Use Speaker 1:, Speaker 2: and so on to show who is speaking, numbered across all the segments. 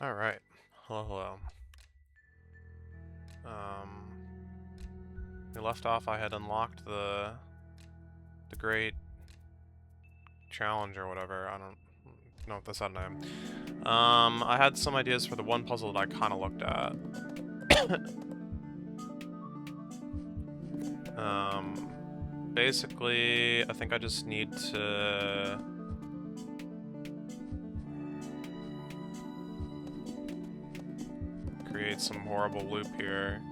Speaker 1: Alright. Hello, hello. We left off, I had unlocked the great challenge or whatever. I don't know what the sudden name. I had some ideas for the one puzzle that I kind of looked at. Basically, I think I just need to create some horrible loop here.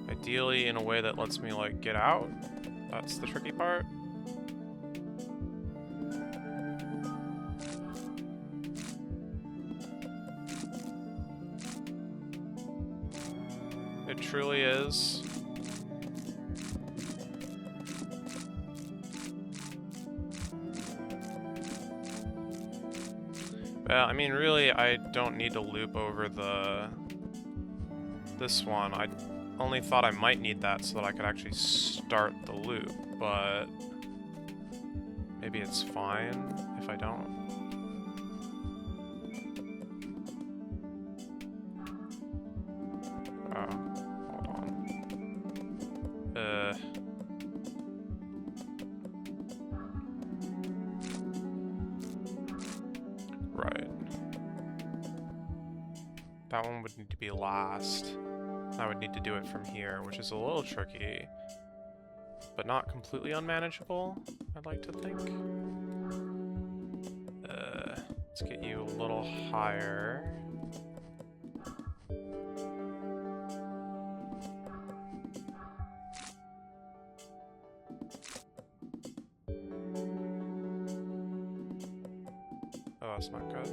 Speaker 1: Ideally in a way that lets me, like, get out. That's the tricky part. It truly is. Yeah, I mean, really, I don't need to loop over this one. I only thought I might need that so that I could actually start the loop, but maybe it's fine if I don't. Oh, hold on. Right. That one would need to be last. I would need to do it from here, which is a little tricky, but not completely unmanageable, I'd like to think. Let's get you a little higher. Oh, that's not good.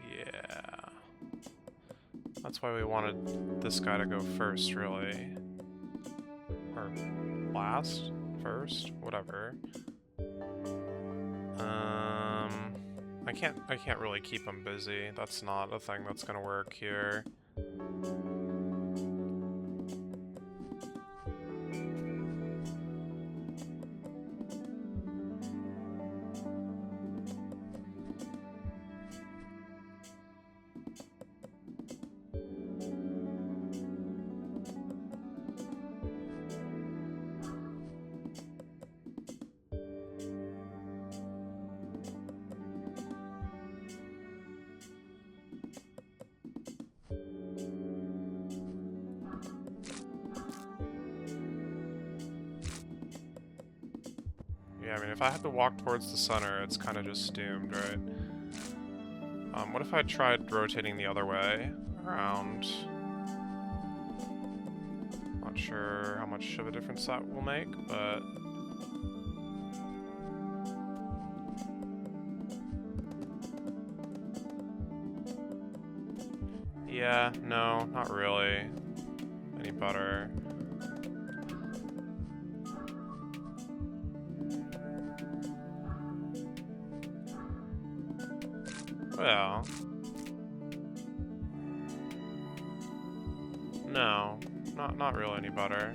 Speaker 1: Yeah. That's why we wanted this guy to go first, really. Or last? First? Whatever. I can't really keep him busy. That's not a thing that's gonna work here. Yeah, I mean, if I had to walk towards the center, it's kind of just doomed, right? What if I tried rotating the other way around? Not sure how much of a difference that will make, but... yeah, no, not really any better. Well... no, not really any better.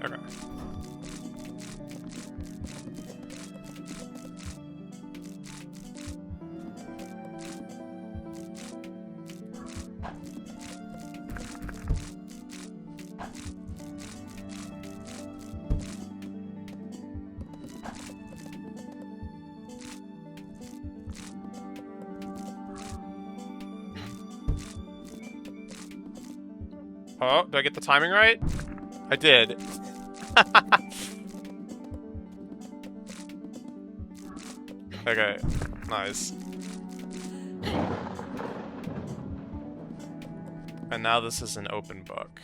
Speaker 1: Okay. Oh, did I get the timing right? I did. Okay, nice. And now this is an open book.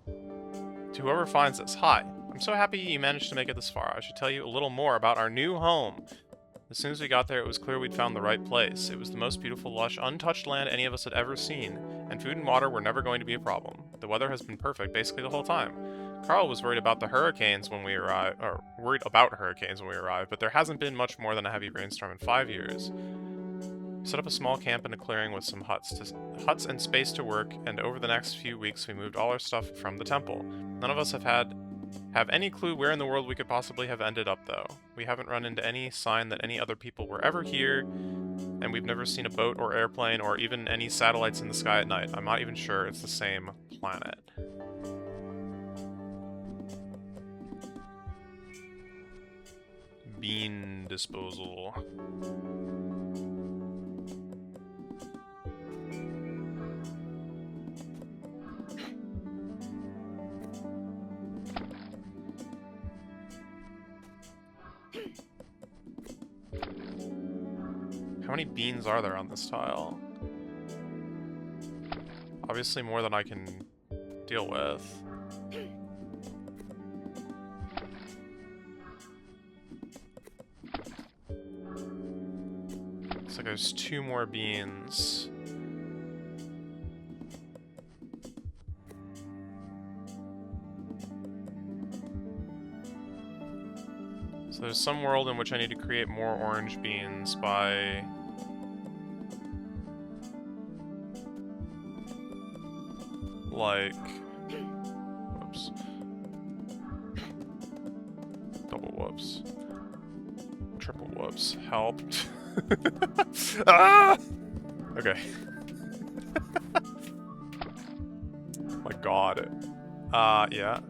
Speaker 1: To whoever finds this, hi. I'm so happy you managed to make it this far. I should tell you a little more about our new home. As soon as we got there, it was clear we'd found the right place. It was the most beautiful, lush, untouched land any of us had ever seen, and food and water were never going to be a problem. The weather has been perfect basically the whole time. Carl was worried about the hurricanes when we arrived, or worried about hurricanes when we arrived, but there hasn't been much more than a heavy rainstorm in 5 years. We set up a small camp in a clearing with some huts and space to work, and over the next few weeks we moved all our stuff from the temple. None of us have any clue where in the world we could possibly have ended up, though. We haven't run into any sign that any other people were ever here, and we've never seen a boat or airplane or even any satellites in the sky at night. I'm not even sure it's the same planet. Bean disposal. How many beans are there on this tile? Obviously more than I can deal with. Looks like there's 2 more beans. So there's some world in which I need to create more orange beans by... like... whoops. Double whoops. Triple whoops. Help. Ah! Okay. My god. Yeah.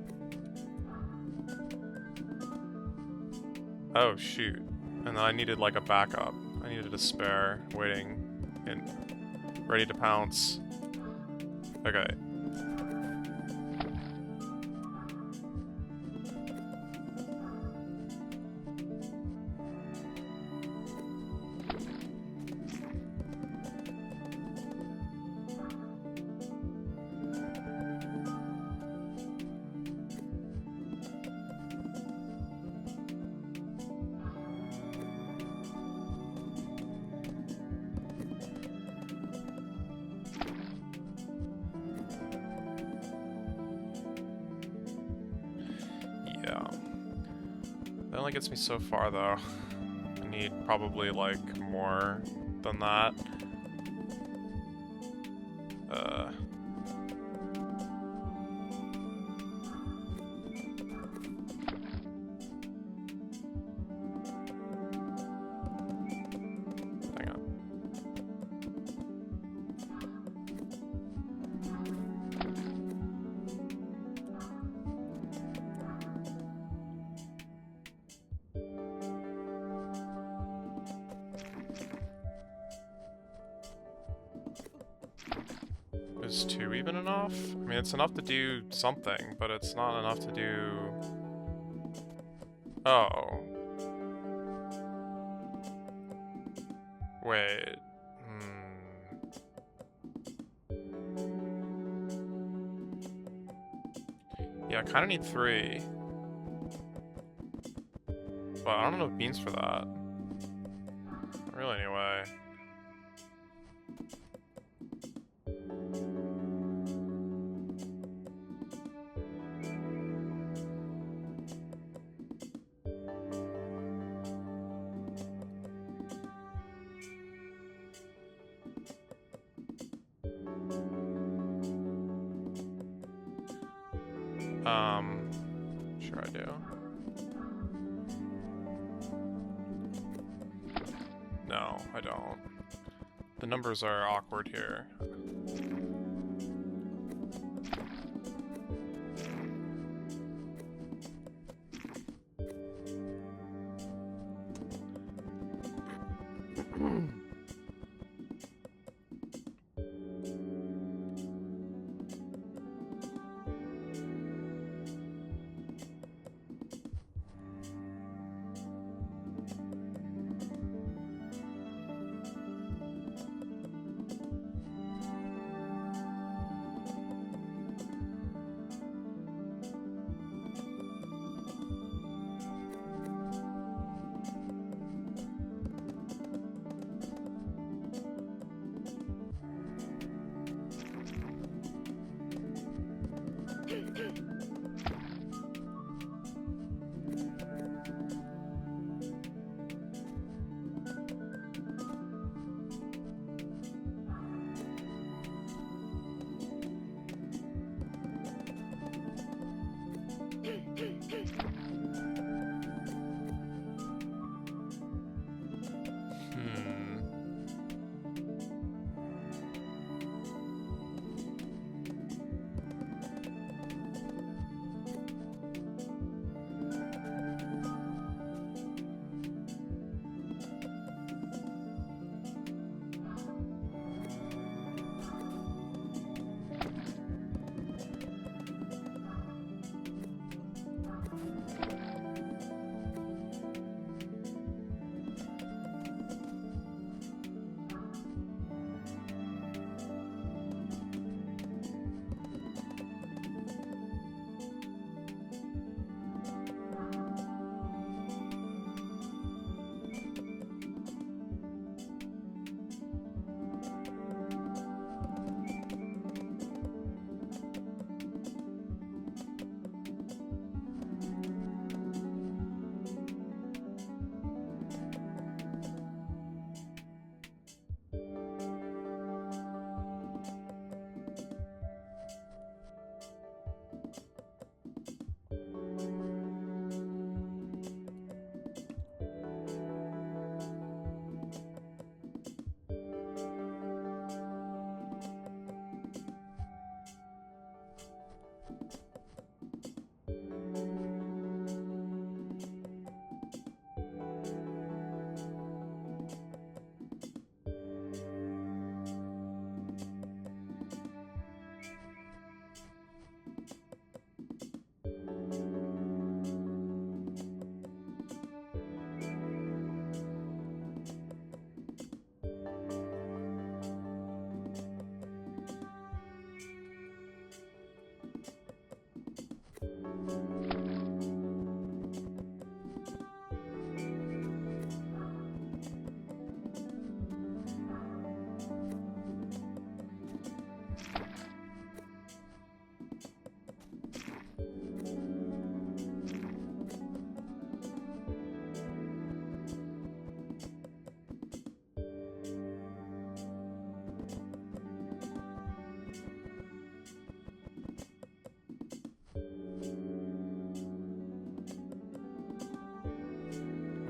Speaker 1: Oh, shoot. And then I needed, like, a backup. I needed a spare, waiting, and ready to pounce. Okay. Yeah. That only gets me so far, though. I need probably, like, more than that. Hang on. Is 2 even enough? I mean, it's enough to do something, but it's not enough to do... Oh. Wait. Yeah, I kind of need 3. But I don't have enough beans for that. Not really, anyway. Sure I do. No, I don't. The numbers are awkward here.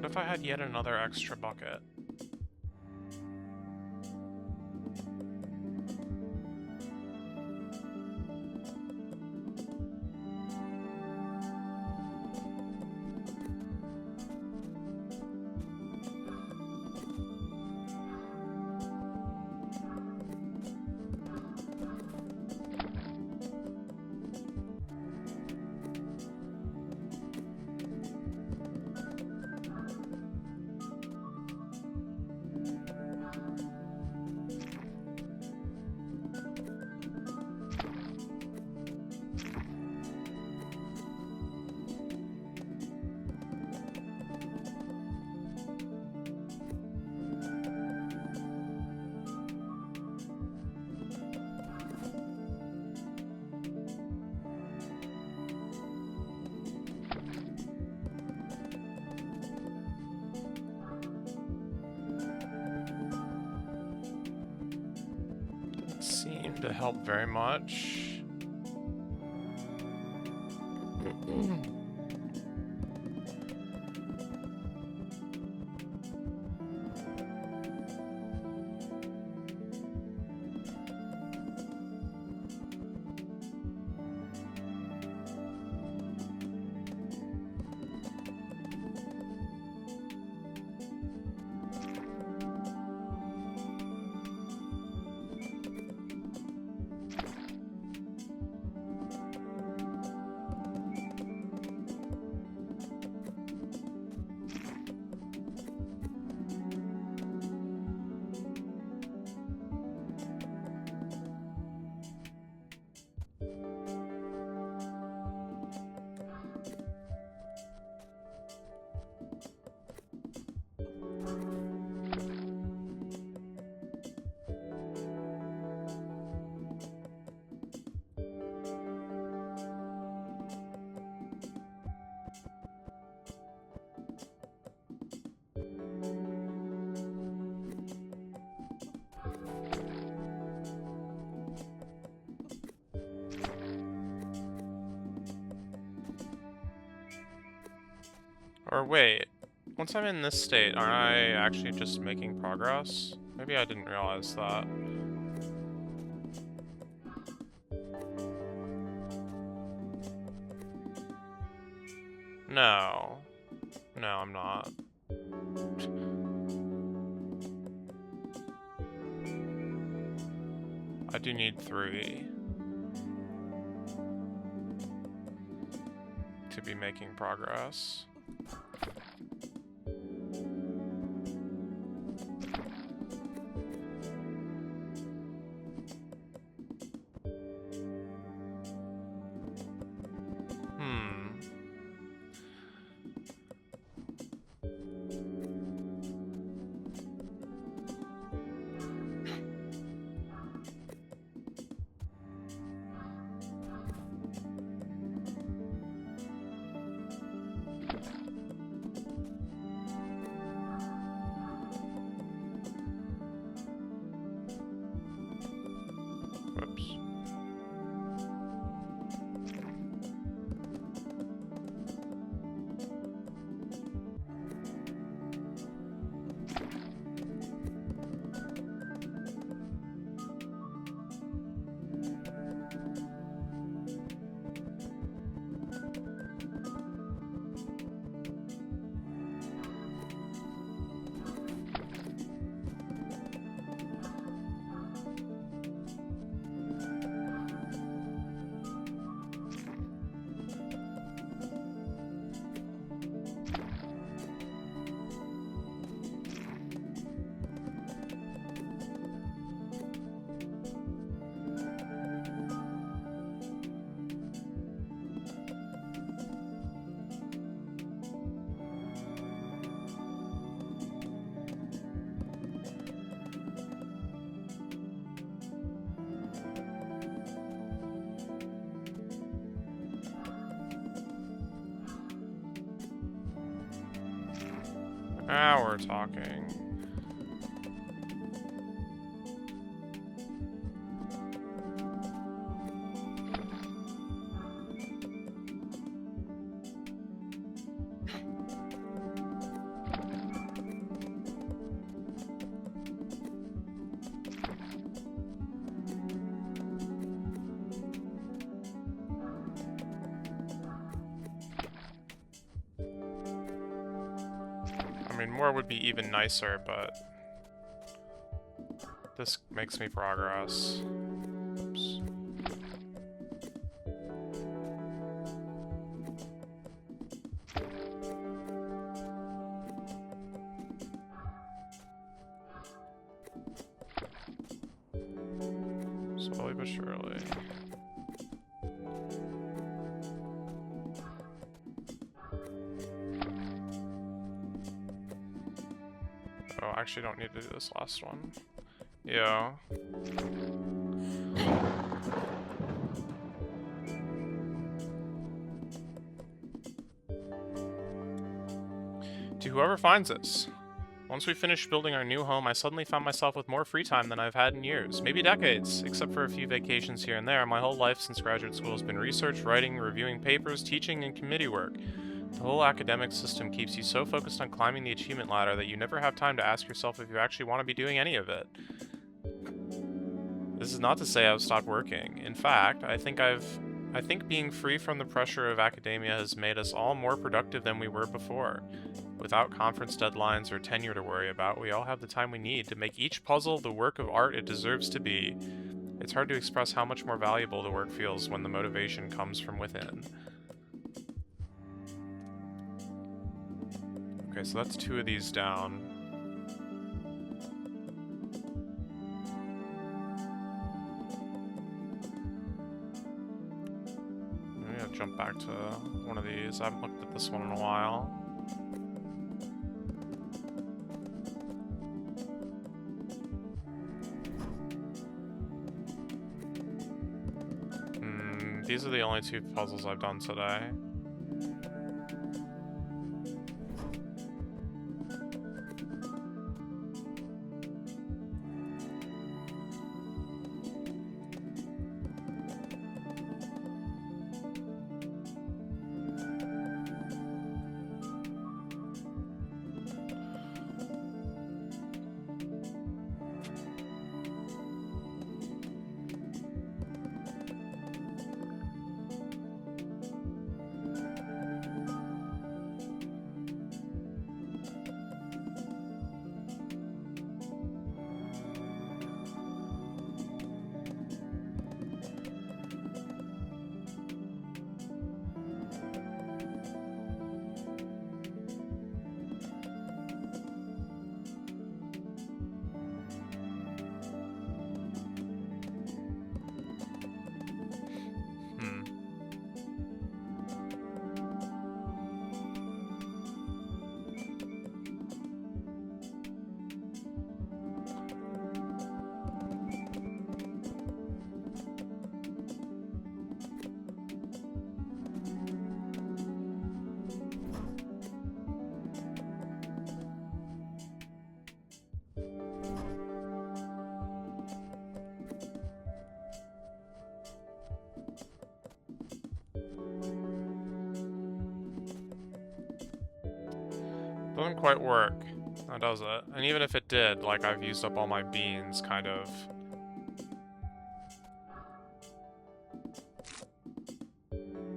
Speaker 1: if I had yet another extra bucket? Seemed to help very much. Or wait, once I'm in this state, aren't I actually just making progress? Maybe I didn't realize that. No. No, I'm not. I do need 3 to be making progress. Whoops. Now we're talking. mean, more would be even nicer, but this makes me progress. Oops. Slowly but surely. Oh, I actually don't need to do this last one. Yeah. To whoever finds this. Once we finished building our new home, I suddenly found myself with more free time than I've had in years, maybe decades. Except for a few vacations here and there, my whole life since graduate school has been research, writing, reviewing papers, teaching, and committee work. The whole academic system keeps you so focused on climbing the achievement ladder that you never have time to ask yourself if you actually want to be doing any of it. This is not to say I've stopped working. In fact, I think being free from the pressure of academia has made us all more productive than we were before. Without conference deadlines or tenure to worry about, we all have the time we need to make each puzzle the work of art it deserves to be. It's hard to express how much more valuable the work feels when the motivation comes from within. Okay, so that's 2 of these down. I'm gonna jump back to one of these. I haven't looked at this one in a while. These are the only 2 puzzles I've done today. Doesn't quite work. That does it. And even if it did, like, I've used up all my beans, kind of.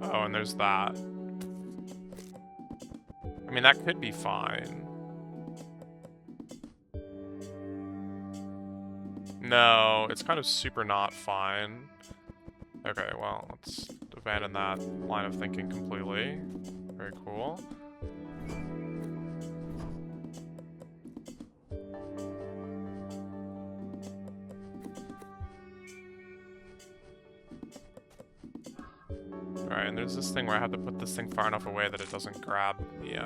Speaker 1: Oh, and there's that. I mean, that could be fine. No, it's kind of super not fine. Okay, well, let's abandon that line of thinking completely. Very cool. Alright, and there's this thing where I have to put this thing far enough away that it doesn't grab the,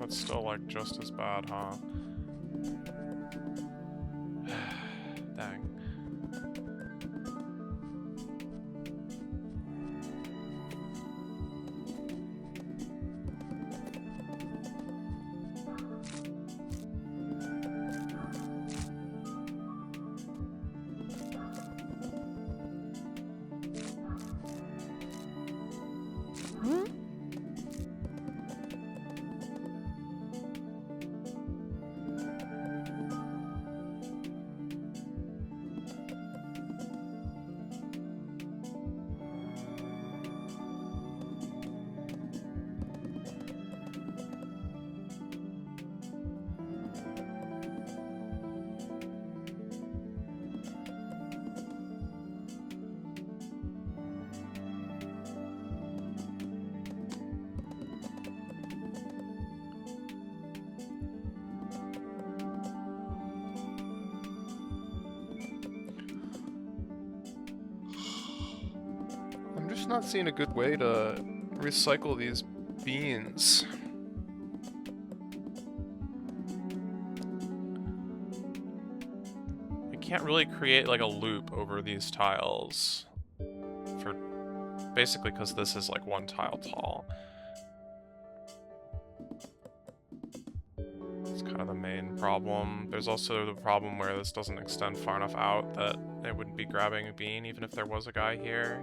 Speaker 1: That's still, like, just as bad, huh? Dang. I'm just not seeing a good way to recycle these beans. I can't really create like a loop over these tiles for basically because this is like one tile tall. It's kind of the main problem. There's also the problem where this doesn't extend far enough out that it wouldn't be grabbing a bean even if there was a guy here.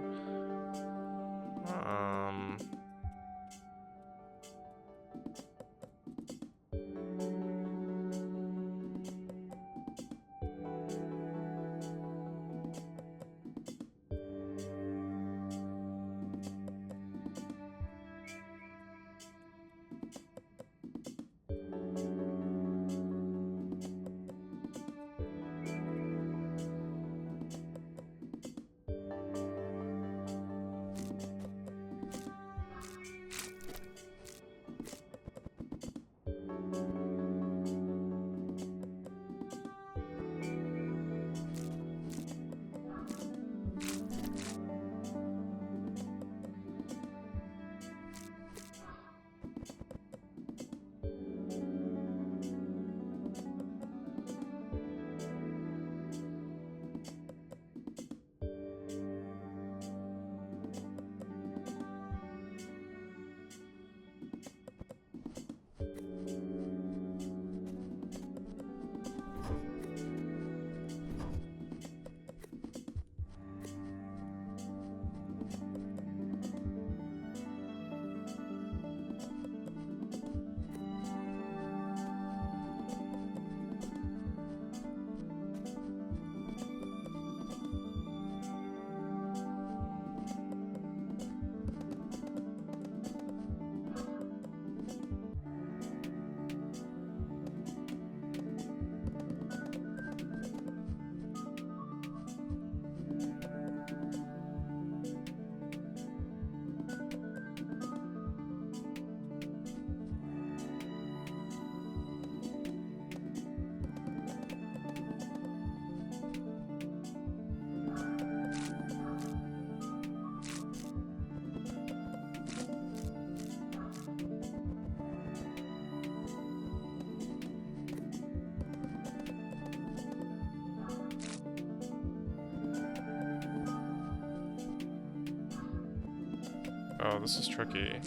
Speaker 1: Oh, this is tricky.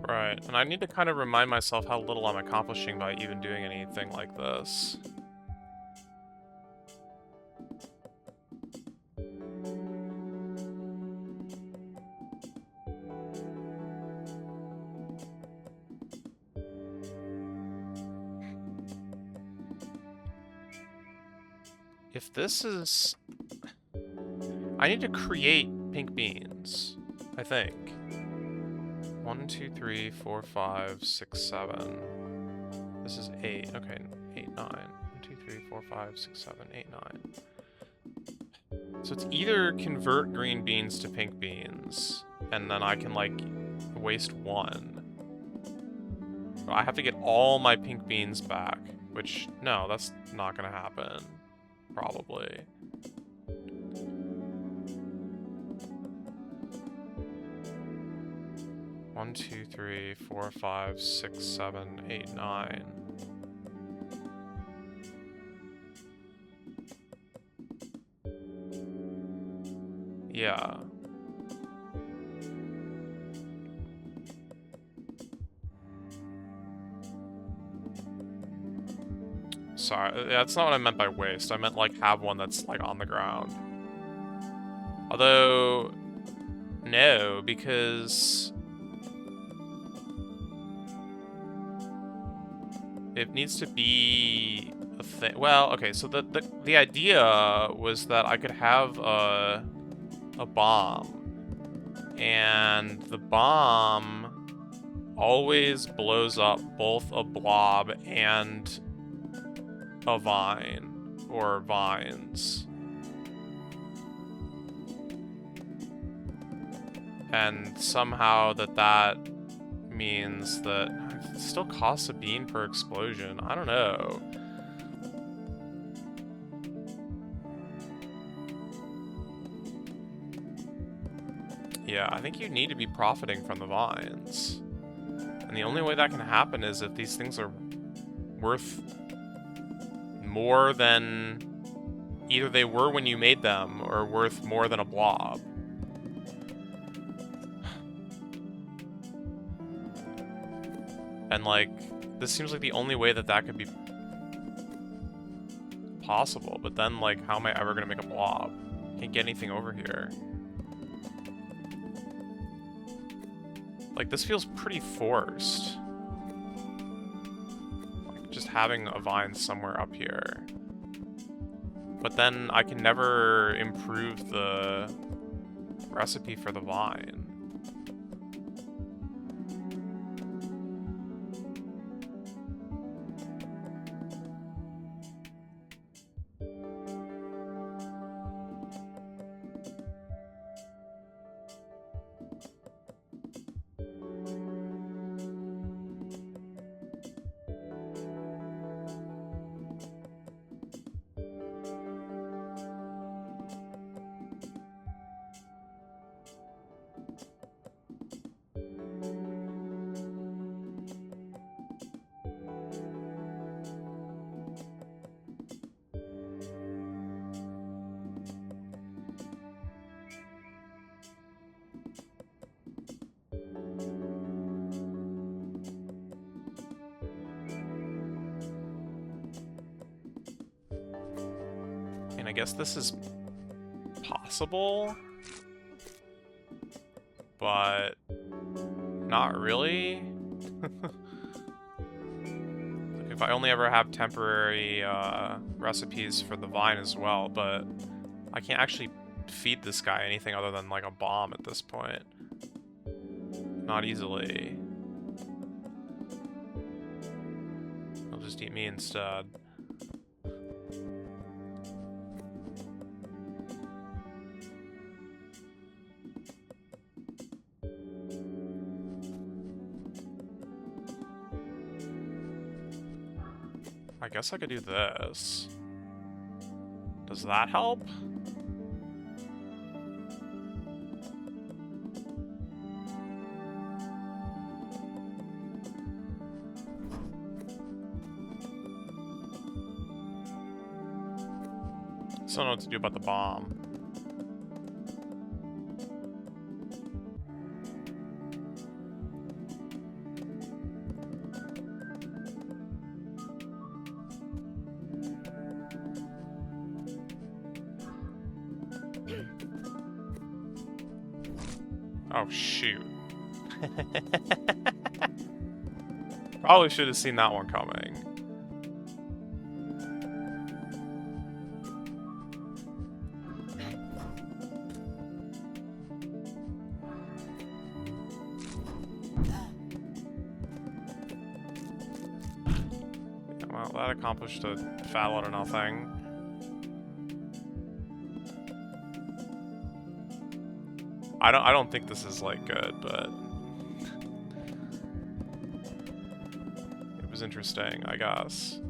Speaker 1: Right, and I need to kind of remind myself how little I'm accomplishing by even doing anything like this. If this is... I need to create pink beans, I think. 1, 2, 3, 4, 5, 6, 7. This is 8. Okay, 8, 9. 1, 2, 3, 4, 5, 6, 7, 8, 9. So it's either convert green beans to pink beans, and then I can, like, waste 1. But I have to get all my pink beans back, which, no, that's not gonna happen. Probably. One, 2, 3, 4, 5, 6, 7, 8, 9. Yeah. Sorry, that's not what I meant by waste. I meant, like, have one that's, like, on the ground. Although, no, because it needs to be a thing. Well, okay, so the idea was that I could have a bomb, and the bomb always blows up both a blob and a vine, or vines. And somehow that means that it still costs a bean per explosion. I don't know. Yeah, I think you need to be profiting from the vines. And the only way that can happen is if these things are worth more than either they were when you made them or worth more than a blob. And, like, this seems like the only way that could be possible. But then, like, how am I ever gonna make a blob? Can't get anything over here. Like, this feels pretty forced. Like, just having a vine somewhere up here. But then I can never improve the recipe for the vine. I guess this is possible, but not really. Like, if I only ever have temporary recipes for the vine as well, but I can't actually feed this guy anything other than, like, a bomb at this point. Not easily. He'll just eat me instead. I guess I could do this. Does that help? I don't know what to do about the bomb. Oh, shoot. Probably should have seen that one coming. Yeah, well, that accomplished a fat lot of nothing. I don't think this is, like, good, but it was interesting, I guess.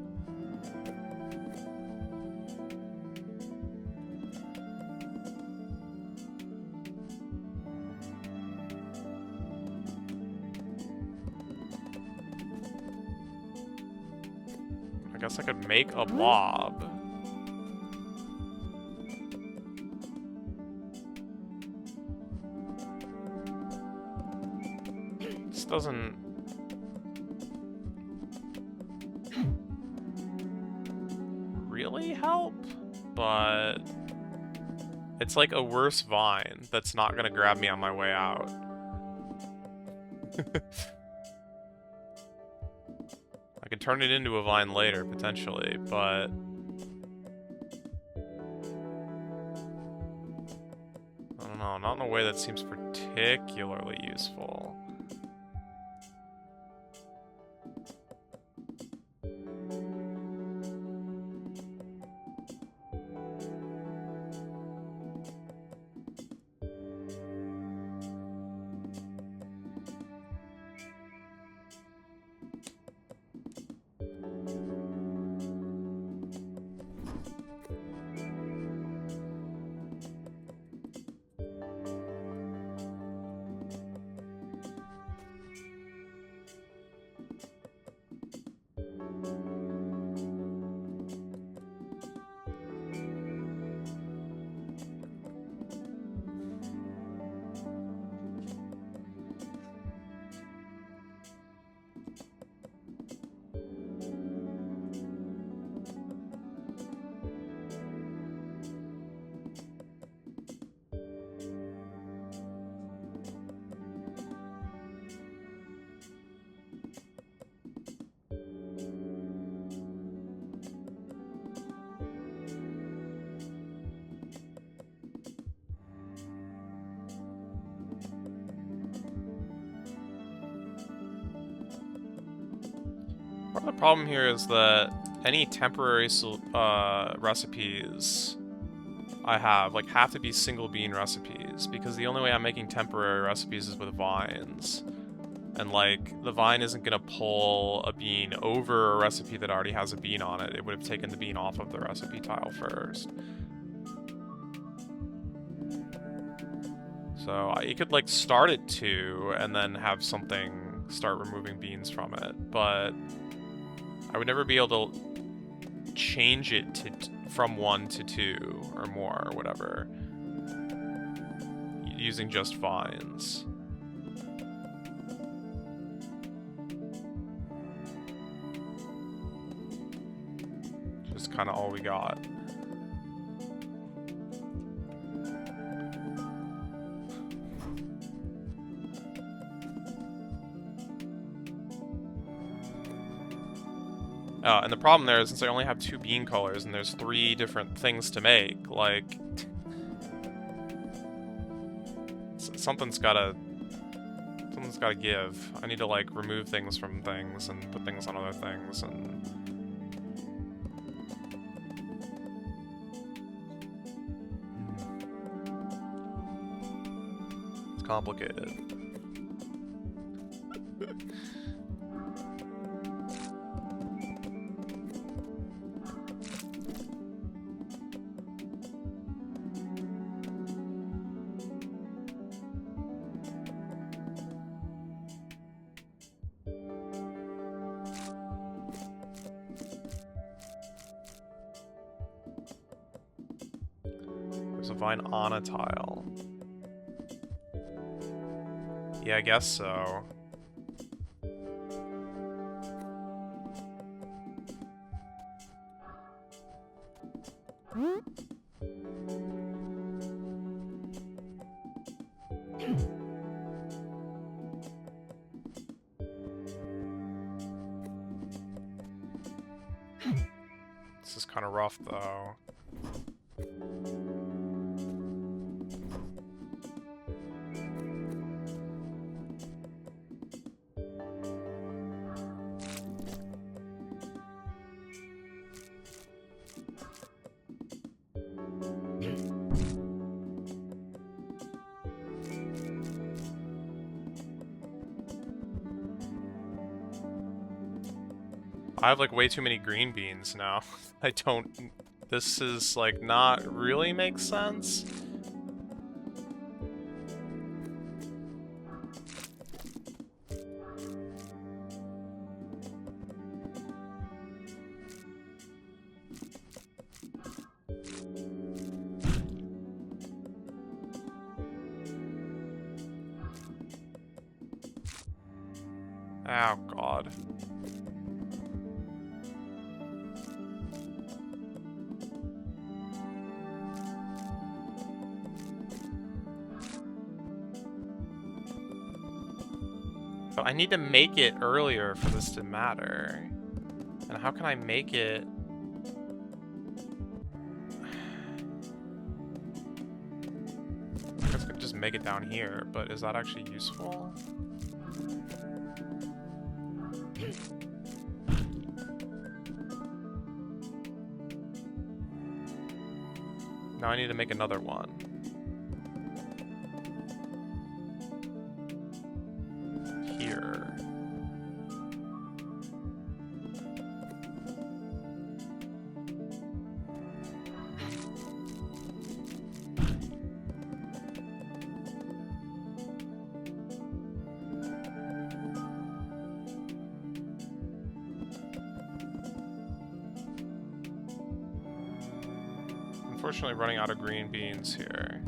Speaker 1: I guess I could make a blob. This doesn't... really help, but... it's like a worse vine that's not gonna grab me on my way out. I could turn it into a vine later, potentially, but... I don't know, not in a way that seems particularly useful. Part of the problem here is that any temporary recipes I have to be single bean recipes, because the only way I'm making temporary recipes is with vines. And the vine isn't gonna pull a bean over a recipe that already has a bean on it. It would have taken the bean off of the recipe tile first. So you could start at 2 and then have something start removing beans from it, but I would never be able to change it to from 1 to 2 or more or whatever using just vines. Just kind of all we got. And the problem there is, since I only have 2 bean colors and there's 3 different things to make, something's gotta give. I need to remove things from things and put things on other things, and it's complicated. There's a vine on a tile. Yeah, I guess so. kind of rough, though. I have like way too many green beans now. I don't... This is like not really makes sense. Oh god. But I need to make it earlier for this to matter. And how can I make it? I guess I could just make it down here, but is that actually useful? Now I need to make another one. Here. Unfortunately, running out of green beans here.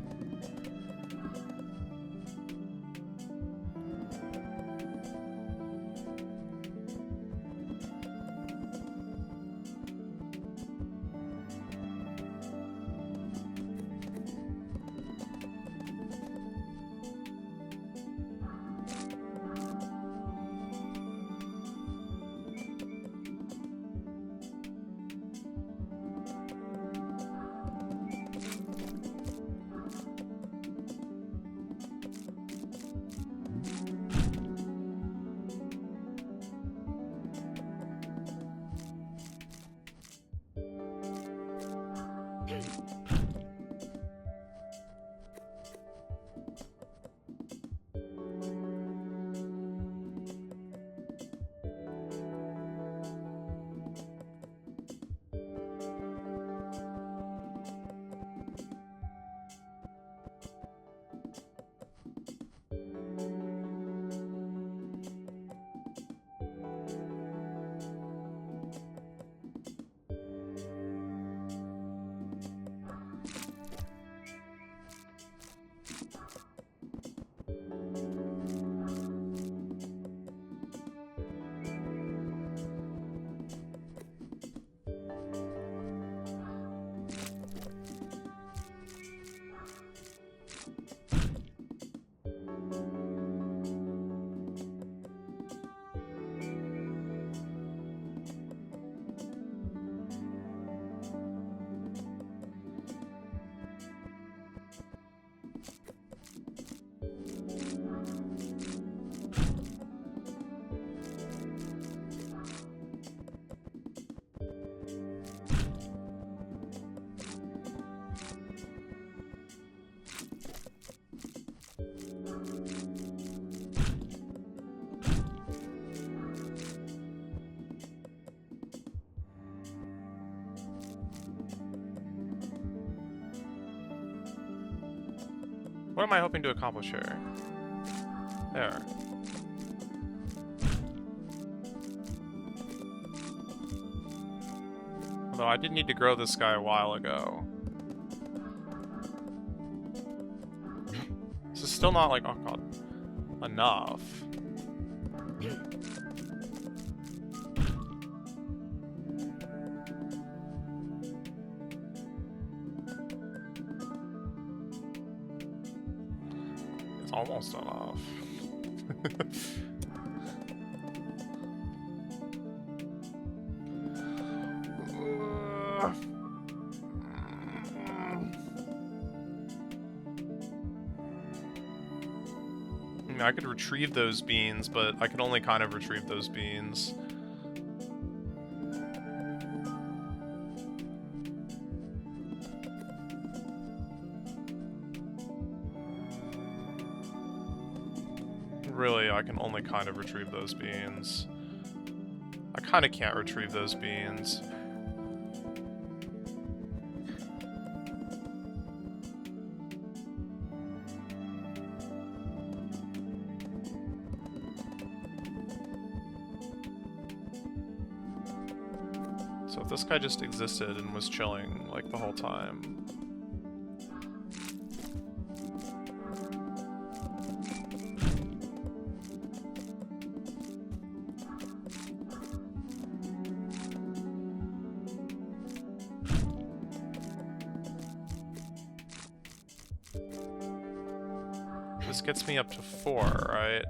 Speaker 1: What am I hoping to accomplish here? There. Although I did need to grow this guy a while ago. This is still not like, oh god, enough. It's almost enough. mean, I could retrieve those beans, but I could only kind of retrieve those beans. Really, I can only kind of retrieve those beans. I kind of can't retrieve those beans. So if this guy just existed and was chilling, like, the whole time... This gets me up to 4, right?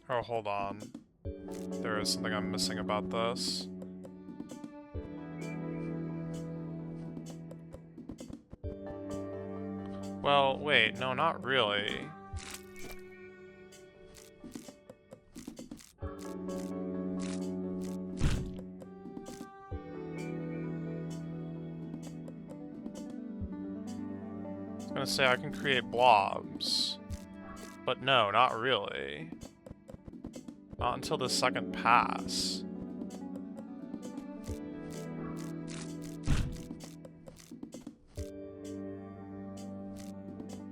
Speaker 1: Oh, hold on. There is something I'm missing about this. Well, wait, no, not really. I was gonna say I can create blobs. But no, not really. Not until the second pass.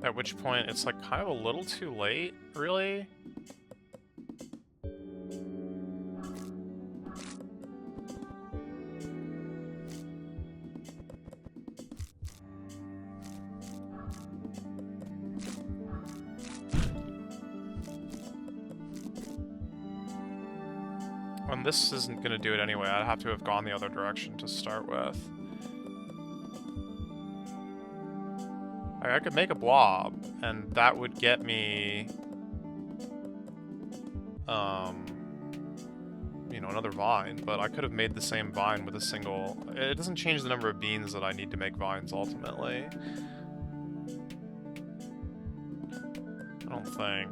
Speaker 1: At which point, it's like kind of a little too late, really? And this isn't gonna do it anyway. I'd have to have gone the other direction to start with. I could make a blob, and that would get me, you know, another vine, but I could have made the same vine with a single... It doesn't change the number of beans that I need to make vines, ultimately. I don't think.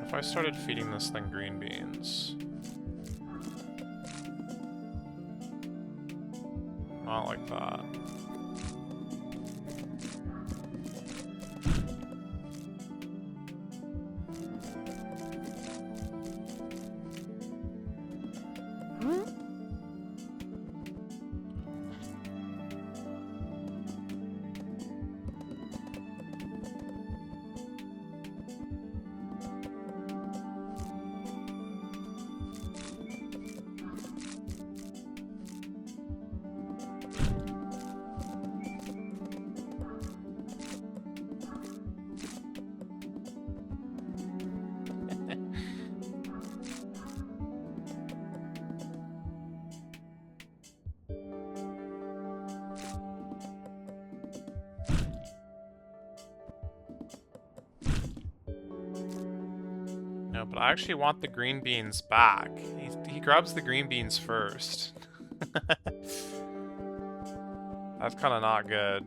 Speaker 1: If I started feeding this thing green beans... Not like that. No, but I actually want the green beans back. He grabs the green beans first. That's kind of not good.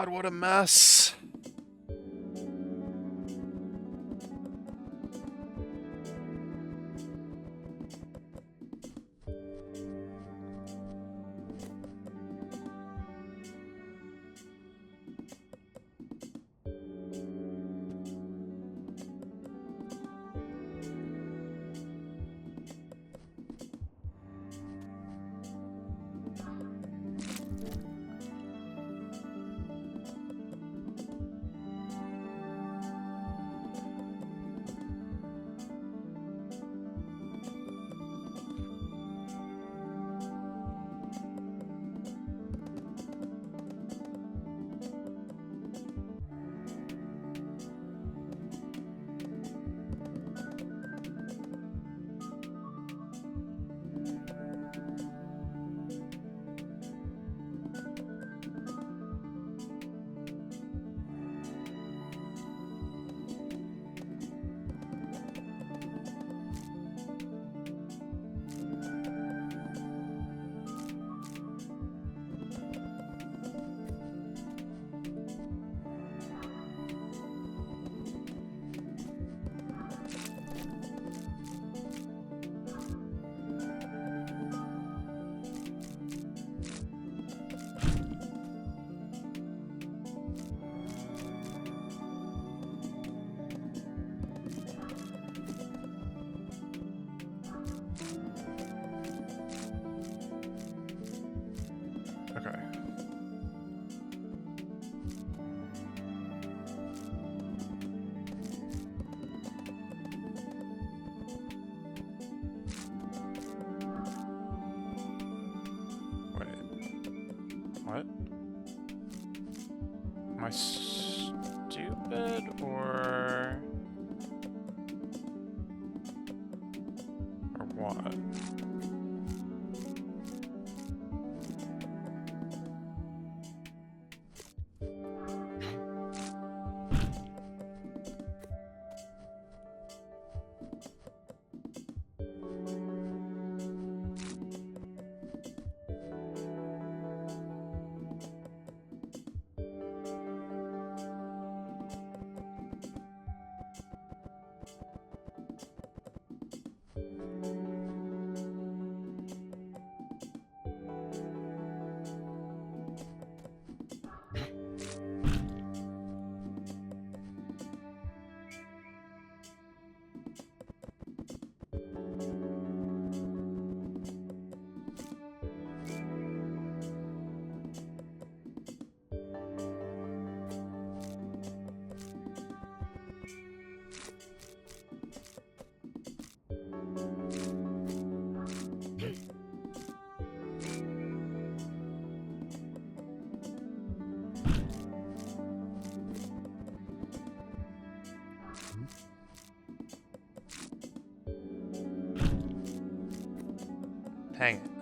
Speaker 1: god, what a mess. Okay. Wait. What? Am I stupid or what? Hang it.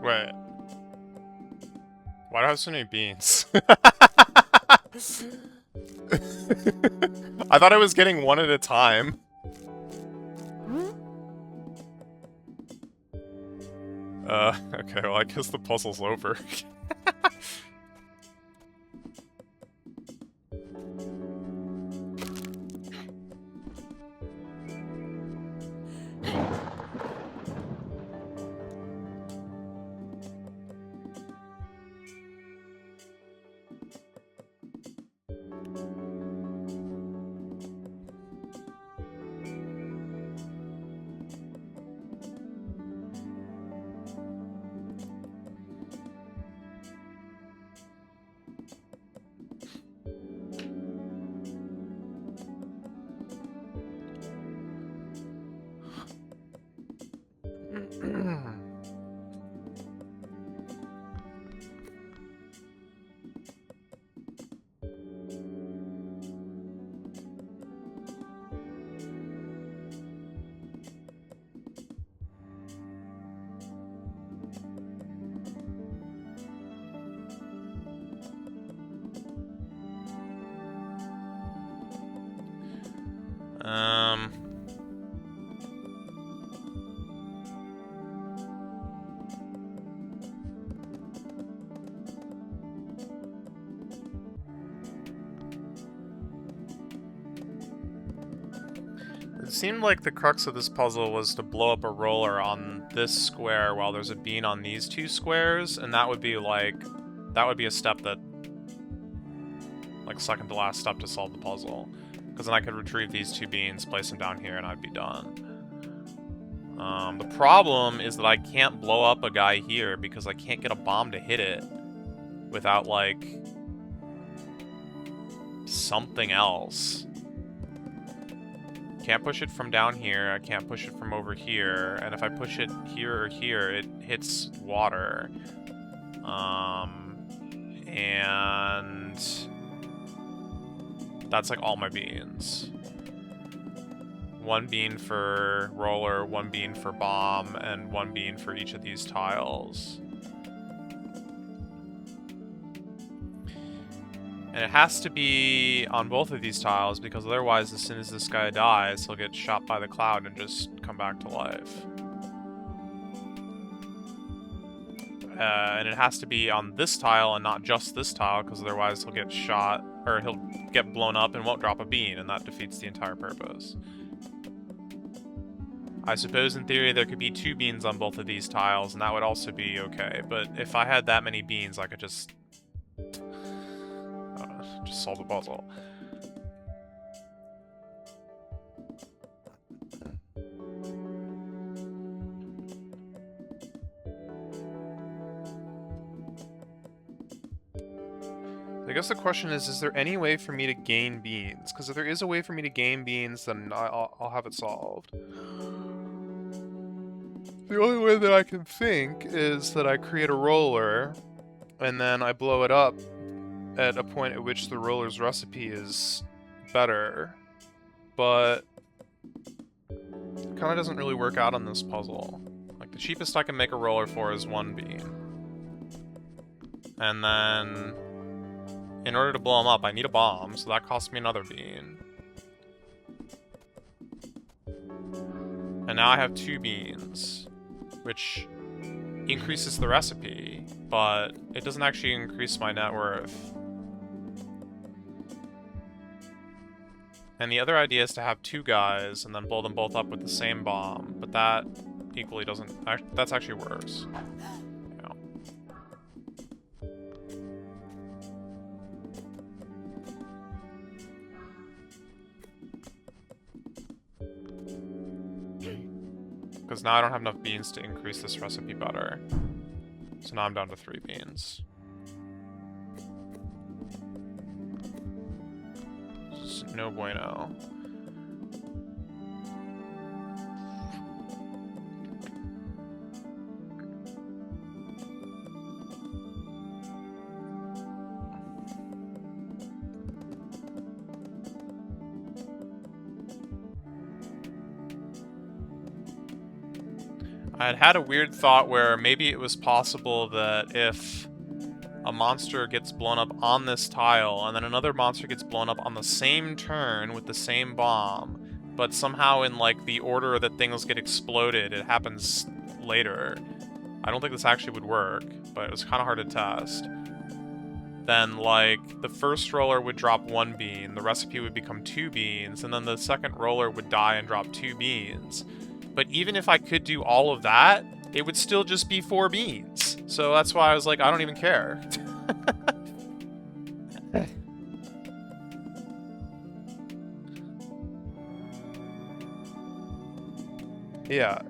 Speaker 1: Wait. Why do I have so many beans? I thought I was getting one at a time. Okay, well I guess the puzzle's over. It seemed like the crux of this puzzle was to blow up a roller on this square while there's a bean on these two squares, and that would be like... that would be a step that... like, second to last step to solve the puzzle. Because then I could retrieve these two beans, place them down here, and I'd be done. The problem is that I can't blow up a guy here because I can't get a bomb to hit it without, like... something else. Can't push it from down here, I can't push it from over here, and if I push it here or here, it hits water. And... that's like all my beans. One bean for roller, one bean for bomb, and one bean for each of these tiles. And it has to be on both of these tiles, because otherwise, as soon as this guy dies, he'll get shot by the cloud and just come back to life. And it has to be on this tile and not just this tile, because otherwise he'll get shot, or he'll get blown up and won't drop a bean, and that defeats the entire purpose. I suppose in theory there could be 2 beans on both of these tiles, and that would also be okay, but if I had that many beans, I could just solve the puzzle. I guess the question is there any way for me to gain beans? Because if there is a way for me to gain beans, then I'll have it solved. The only way that I can think is that I create a roller, and then I blow it up at a point at which the roller's recipe is better. But it kind of doesn't really work out on this puzzle. Like, the cheapest I can make a roller for is 1 bean. And then... in order to blow them up, I need a bomb, so that costs me another bean. And now I have 2 beans, which increases the recipe, but it doesn't actually increase my net worth. And the other idea is to have 2 guys and then blow them both up with the same bomb, but that equally doesn't... that's actually worse. because now I don't have enough beans to increase this recipe better. So now I'm down to 3 beans. This is no bueno. I had a weird thought where maybe it was possible that if a monster gets blown up on this tile and then another monster gets blown up on the same turn with the same bomb, but somehow in like the order that things get exploded, it happens later. I don't think this actually would work, but it was kind of hard to test. Then like the first roller would drop 1 bean, the recipe would become 2 beans, and then the second roller would die and drop 2 beans. But even if I could do all of that, it would still just be 4 beans. So that's why I was like, I don't even care. Yeah.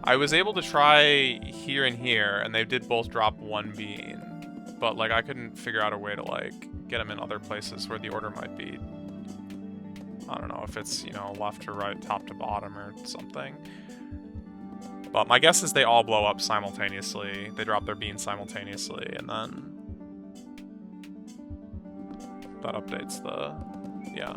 Speaker 1: I was able to try here and here, and they did both drop 1 bean. But, like, I couldn't figure out a way to, like, get them in other places where the order might be. I don't know if it's, you know, left to right, top to bottom or something. But my guess is they all blow up simultaneously. They drop their beans simultaneously, and then that updates the... yeah.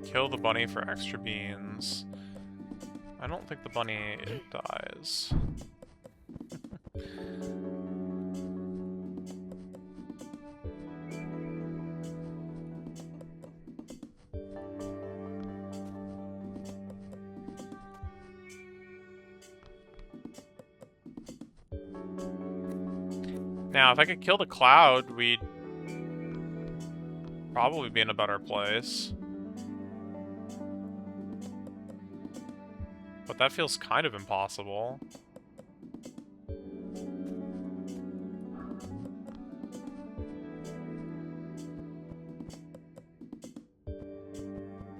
Speaker 1: Kill the bunny for extra beans. I don't think the bunny dies. Now, if I could kill the cloud, we'd probably be in a better place. But that feels kind of impossible.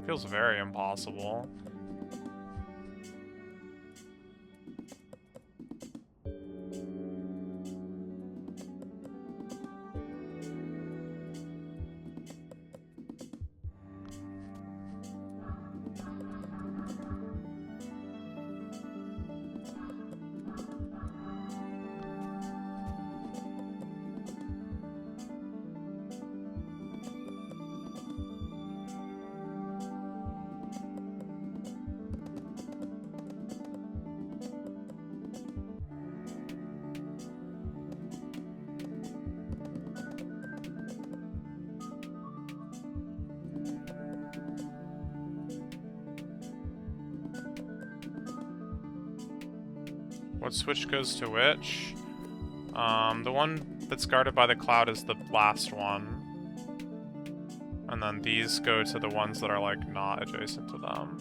Speaker 1: Feels very impossible. What switch goes to which? The one that's guarded by the cloud is the last one. And then these go to the ones that are, like, not adjacent to them.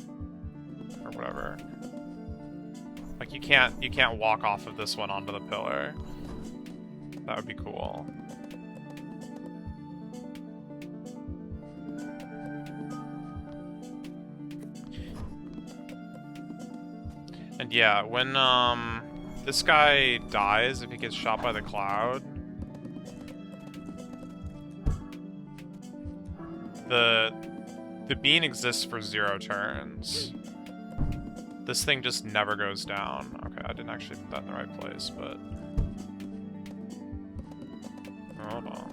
Speaker 1: Or whatever. Like, you can't walk off of this one onto the pillar. That would be cool. And yeah, when, this guy dies, if he gets shot by the cloud, the bean exists for 0 turns. This thing just never goes down. Okay, I didn't actually put that in the right place, but... hold on.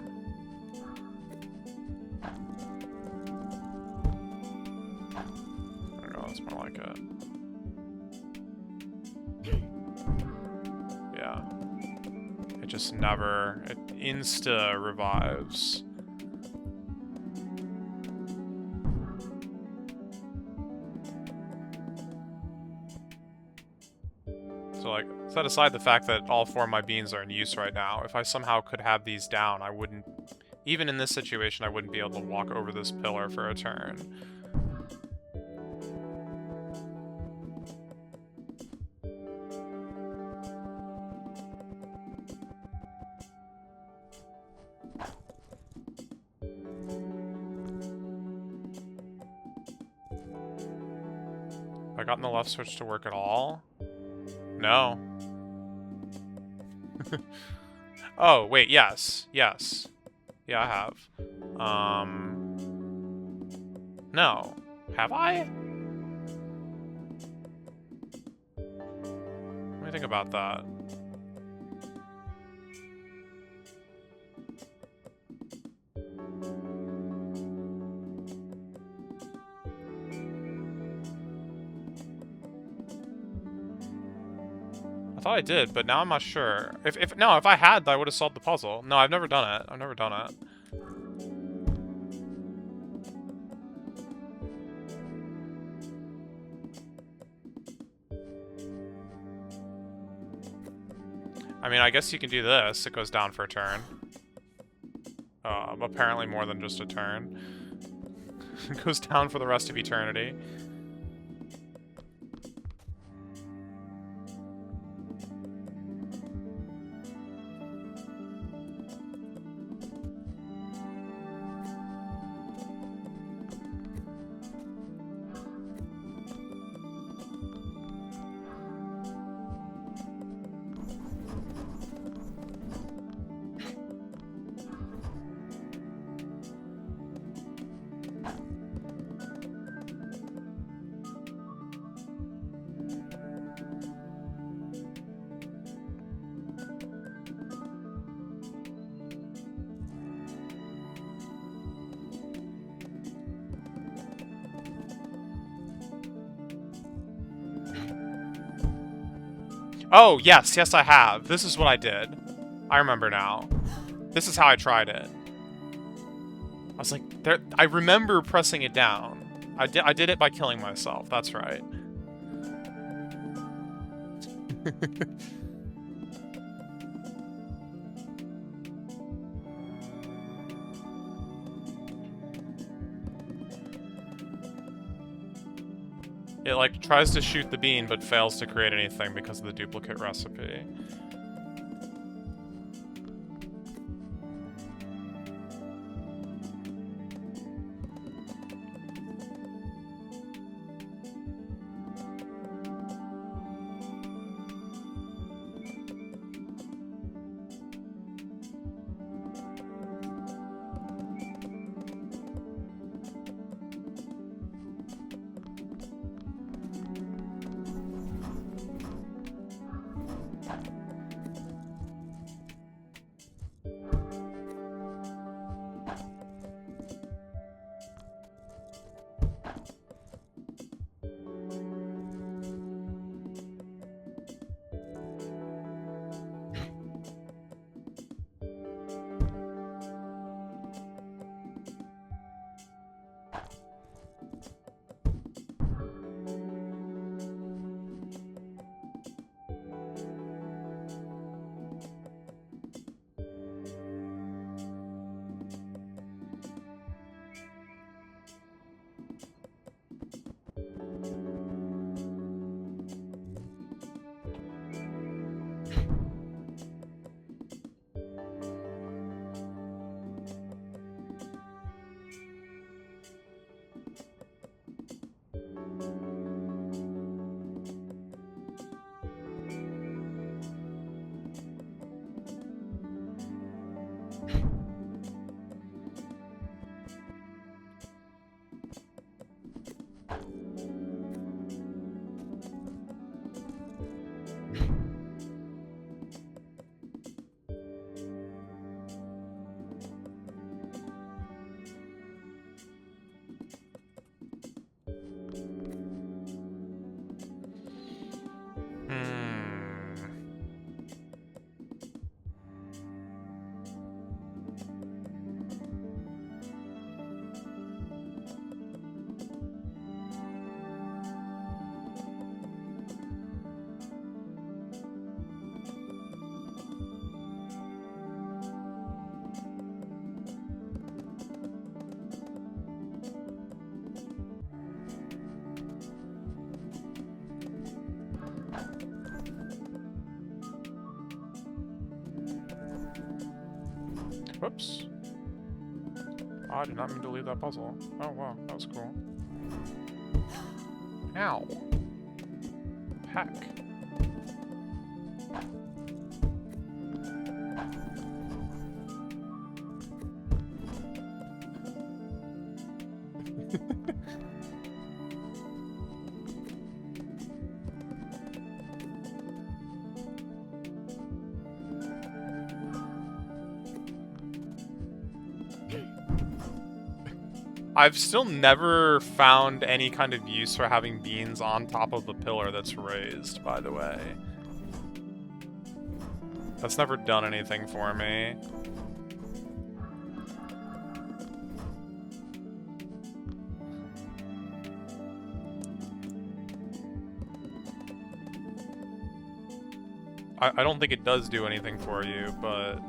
Speaker 1: There we go, that's more like it. just never... It insta-revives. So, like, set aside the fact that all 4 of my beans are in use right now, if I somehow could have these down, I wouldn't... Even in this situation, I wouldn't be able to walk over this pillar for a turn. Have I gotten the left switch to work at all? No. Oh, wait, yes. Yes. Yeah, I have. No. Have I? What do you think about that? I thought I did, but now I'm not sure. If I had, I would have solved the puzzle. No, I've never done it. I've never done it. I mean, I guess you can do this. It goes down for a turn. Apparently more than just a turn. It goes down for the rest of eternity. Oh, yes, yes I have. This is what I did. I remember now. This is how I tried it. I was like, I remember pressing it down. I did it by killing myself, that's right. It, like, tries to shoot the bean, but fails to create anything because of the duplicate recipe. Whoops. Oh, I did not mean to leave that puzzle. Oh, wow. That was cool. Ow. Heck. I've still never found any kind of use for having beans on top of a pillar that's raised, by the way. That's never done anything for me. I don't think it does do anything for you, but...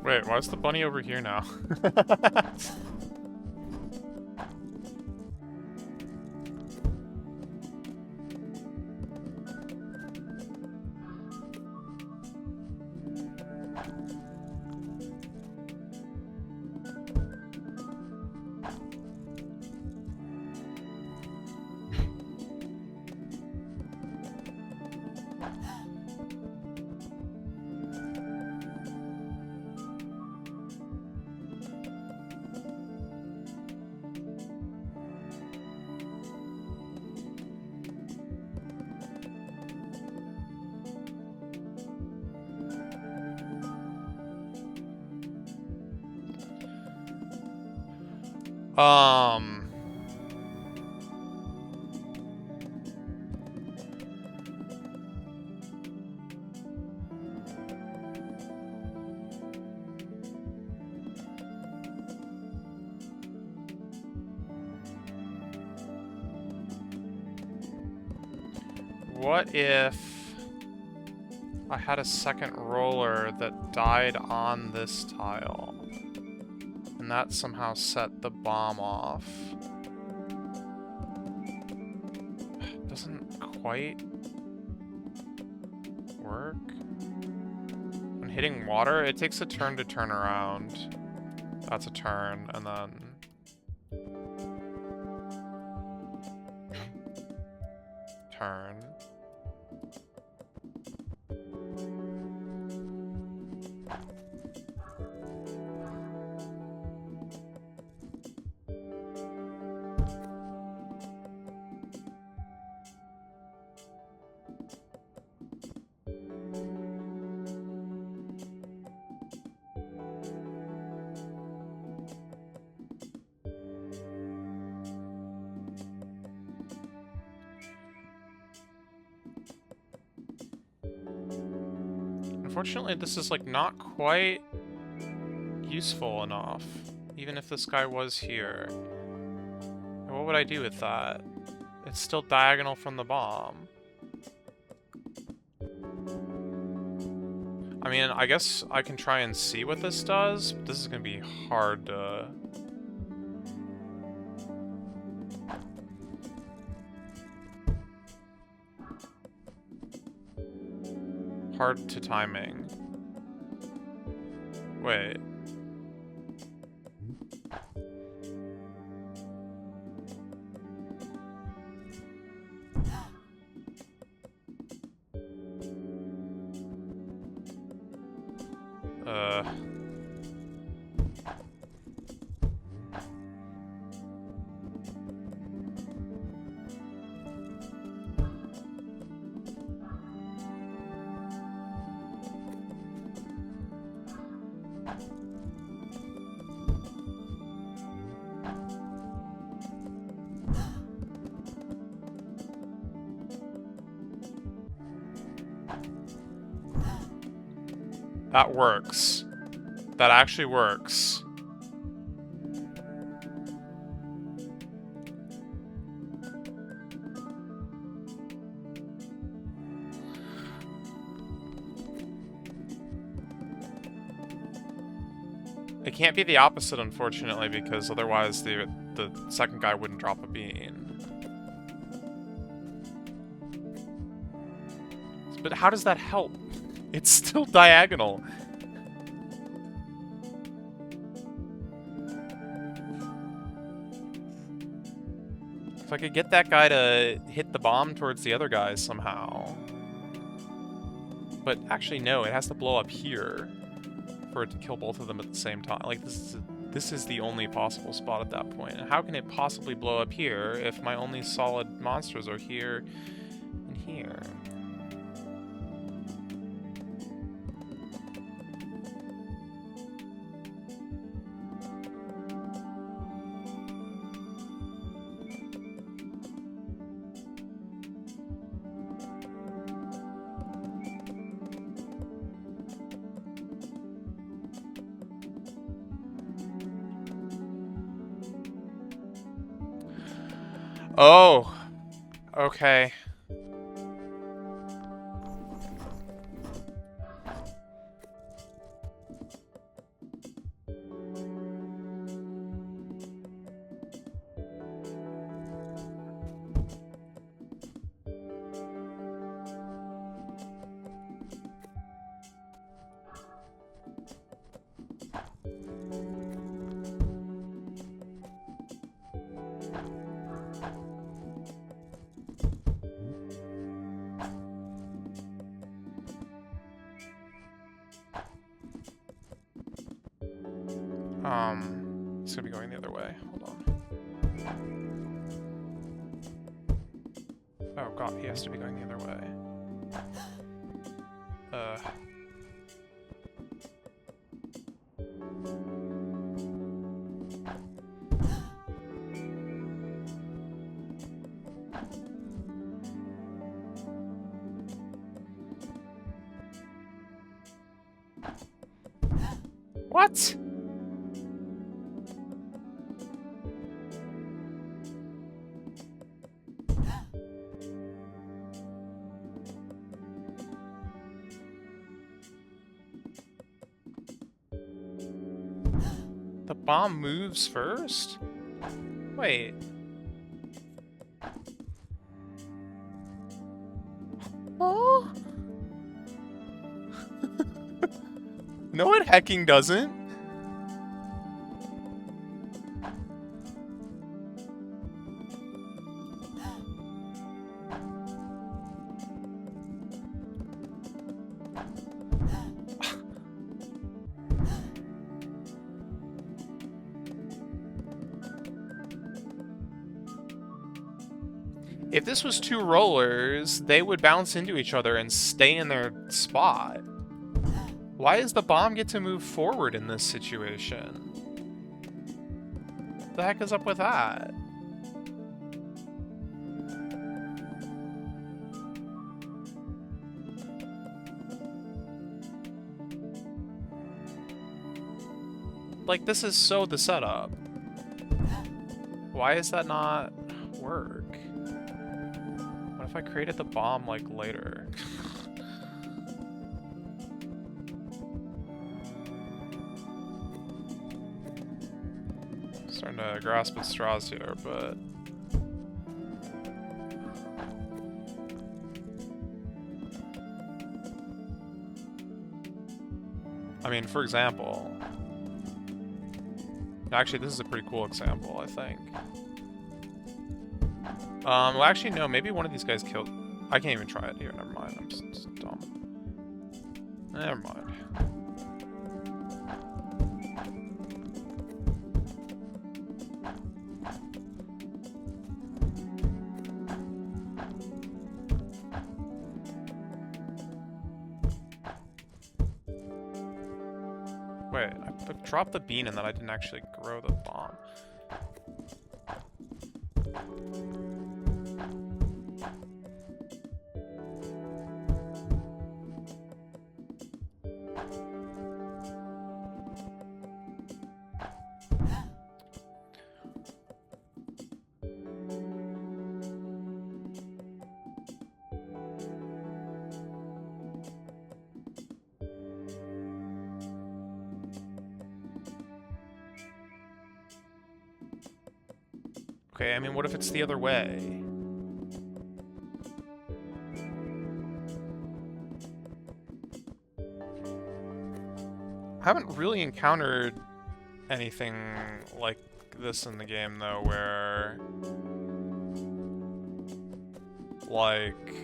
Speaker 1: Wait, why is the bunny over here now? Um... What if I had a second roller that died on this tile, and that somehow set the bomb off? Doesn't quite work. When hitting water, it takes a turn to turn around. That's a turn, and then... turn. Unfortunately, this is, like, not quite useful enough. Even if this guy was here. What would I do with that? It's still diagonal from the bomb. I mean, I guess I can try and see what this does, but this is gonna be hard to... hard to timing. Wait. That works. That actually works. It can't be the opposite, unfortunately, because otherwise the second guy wouldn't drop a bean. But how does that help? It's still diagonal. If I could get that guy to hit the bomb towards the other guys somehow. But actually, no, it has to blow up here for it to kill both of them at the same time. Like, this is the only possible spot at that point. And how can it possibly blow up here if my only solid monsters are here and here? Oh, okay. It's gonna be going the other way. Hold on. Oh god, he has to be going the other way. What? The bomb moves first? Wait. Oh? No, it hecking doesn't. If this was two rollers, they would bounce into each other and stay in their spot. Why does the bomb get to move forward in this situation? What the heck is up with that? Like, this is so the setup. Why is that not work? What if I created the bomb, like, later? Starting to grasp at straws here, but... I mean, for example... Actually, this is a pretty cool example, I think. Well, actually, no, maybe one of these guys killed... I can't even try it here, never mind, I'm just dumb. Never mind. Wait, I dropped the bean and then I didn't actually grow the bomb. Okay, I mean, what if it's the other way? I haven't really encountered anything like this in the game, though, where... like...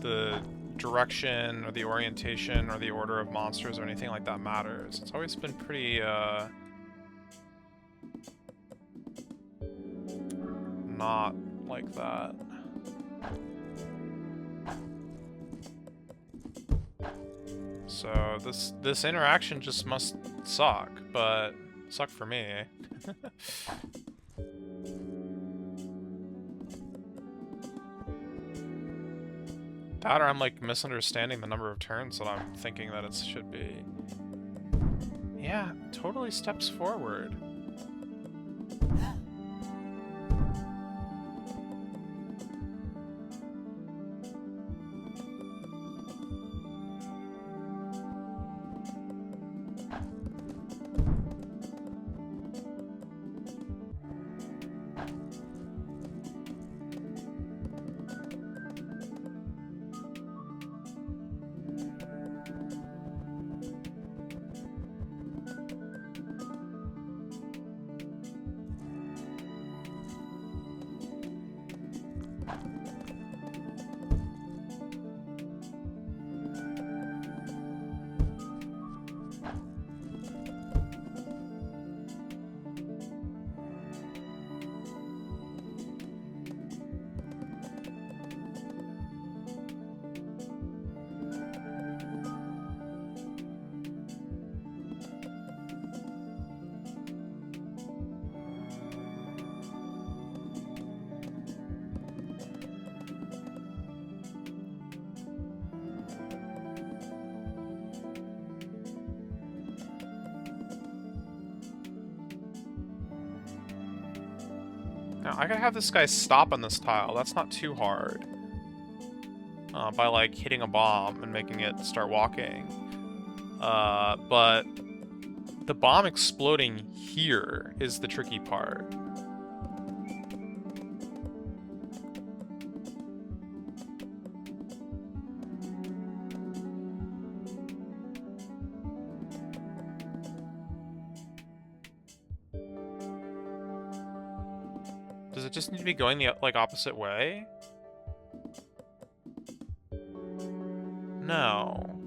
Speaker 1: the direction, or the orientation, or the order of monsters, or anything like that matters. It's always been pretty, not like that. So this interaction just must suck, but suck for me. That or I'm like misunderstanding the number of turns that I'm thinking that it should be. Yeah, totally steps forward. Now, I gotta have this guy stop on this tile. That's not too hard. By, like, hitting a bomb and making it start walking. But the bomb exploding here is the tricky part. Does it just need to be going the, like, opposite way? No.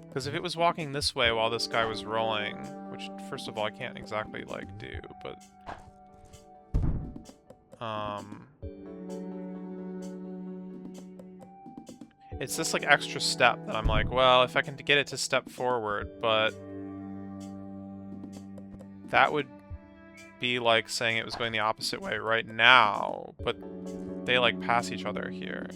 Speaker 1: Because if it was walking this way while this guy was rolling, which, first of all, I can't exactly, like, do, but... It's this, like, extra step that I'm like, well, if I can get it to step forward, but... That would be like saying it was going the opposite way right now, but they like pass each other here.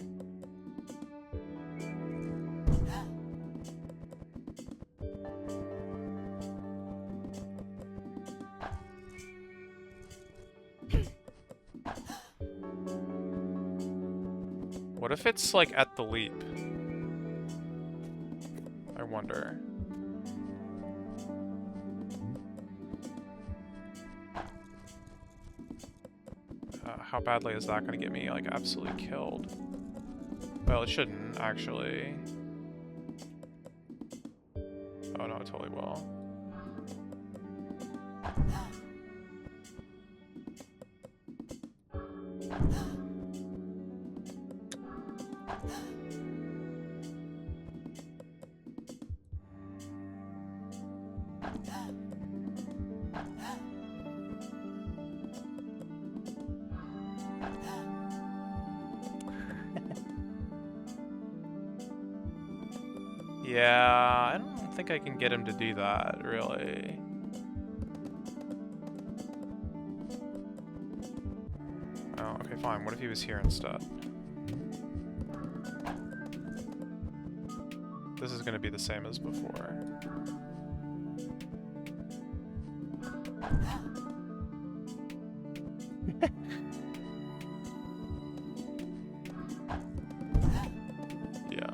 Speaker 1: What if it's, like, at the leap? I wonder. How badly is that gonna get me, like, absolutely killed? Well, it shouldn't, actually. Oh no, it totally will. Yeah, I don't think I can get him to do that, really. Oh, okay, fine. What if he was here instead? This is gonna be the same as before. Yeah.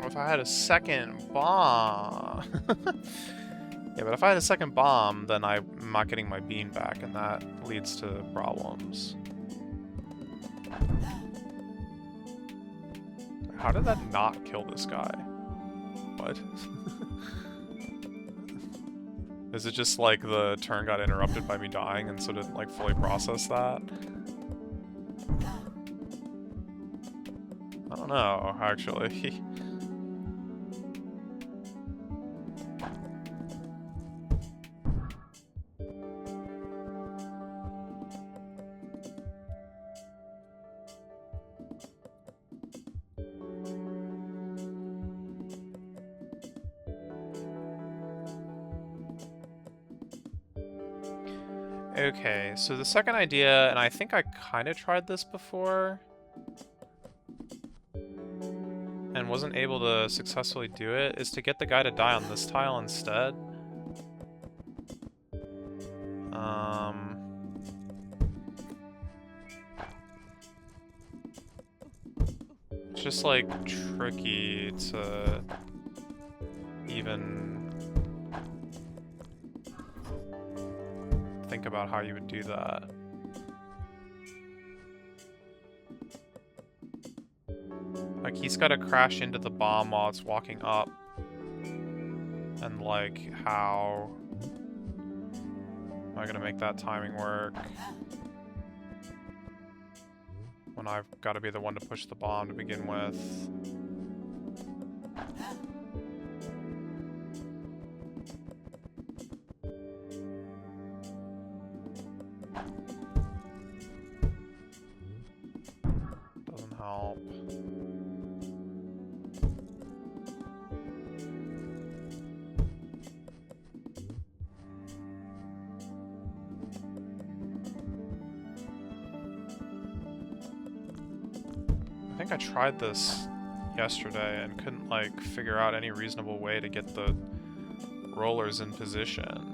Speaker 1: If I had a second bomb... Yeah, but if I had a second bomb, then I'm not getting my bean back, and that leads to problems. How did that not kill this guy? What? Is it just like the turn got interrupted by me dying and so didn't like fully process that? I don't know, actually. Okay, so the second idea, and I think I kind of tried this before, and wasn't able to successfully do it, is to get the guy to die on this tile instead. It's just like tricky to even think about how you would do that. Like, he's gotta crash into the bomb while it's walking up. And, like, how am I gonna make that timing work? When I've gotta be the one to push the bomb to begin with. Doesn't help. I think I tried this yesterday and couldn't, like, figure out any reasonable way to get the rollers in position.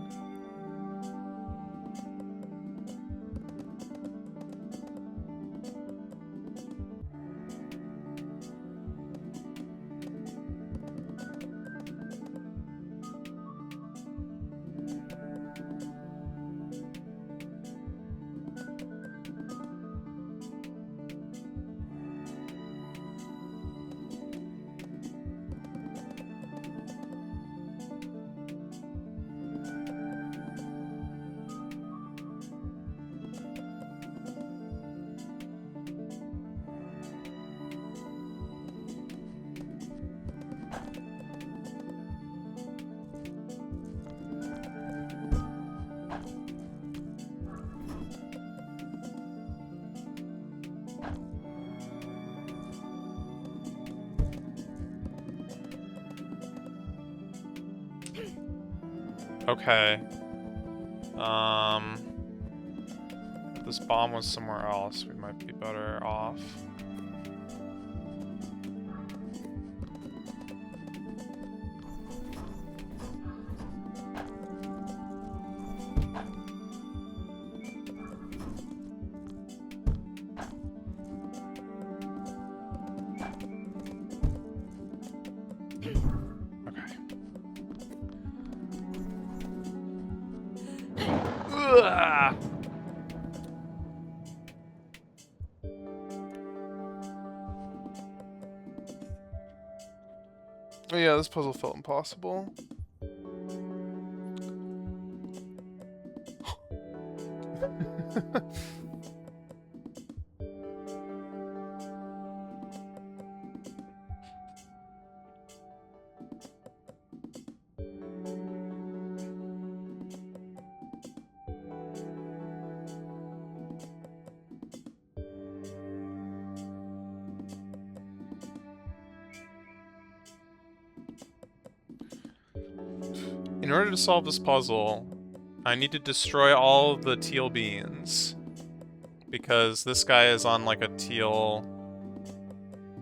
Speaker 1: Okay. If this bomb was somewhere else, we might be better off. Ugh. Oh yeah, this puzzle felt impossible. In order to solve this puzzle, I need to destroy all of the teal beans. Because this guy is on like a teal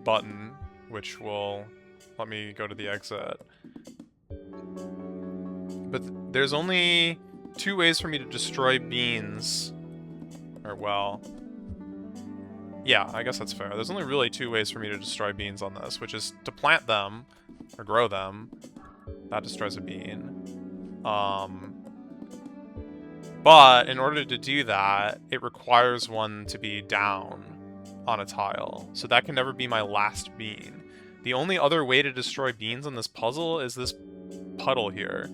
Speaker 1: button, which will let me go to the exit. But there's only 2 ways for me to destroy beans. Or, well... yeah, I guess that's fair. There's only really 2 ways for me to destroy beans on this, which is to plant them, or grow them. That destroys a bean. But in order to do that, it requires one to be down on a tile. So that can never be my last bean. The only other way to destroy beans on this puzzle is this puddle here.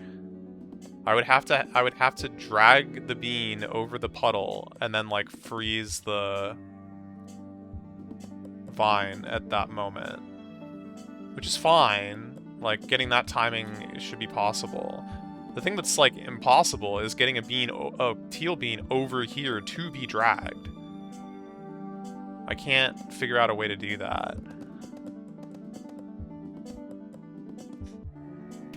Speaker 1: I would have to drag the bean over the puddle and then like freeze the vine at that moment. Which is fine. Like getting that timing should be possible. The thing that's like impossible is getting a teal bean over here to be dragged. I can't figure out a way to do that.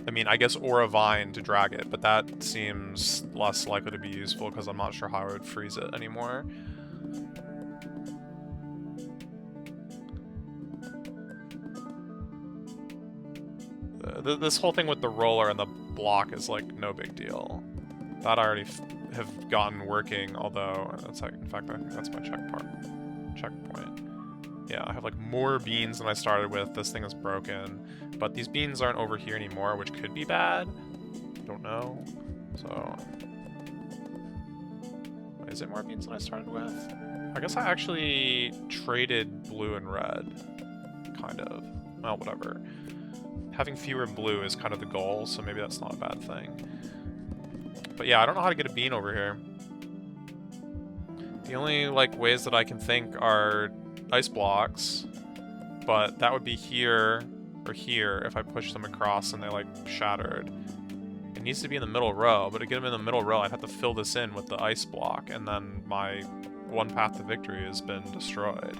Speaker 1: I mean, I guess or a vine to drag it, but that seems less likely to be useful because I'm not sure how I would freeze it anymore. This whole thing with the roller and the block is like no big deal. That I already have gotten working, although that's like, in fact, I think that's my checkpoint. Yeah, I have like more beans than I started with. This thing is broken, but these beans aren't over here anymore, which could be bad. Don't know. So, is it more beans than I started with? I guess I actually traded blue and red, kind of. Well, whatever. Having fewer blue is kind of the goal, so maybe that's not a bad thing. But yeah, I don't know how to get a bean over here. The only, like, ways that I can think are ice blocks, but that would be here or here if I push them across and they, like, shattered. It needs to be in the middle row, but to get them in the middle row, I'd have to fill this in with the ice block, and then my one path to victory has been destroyed.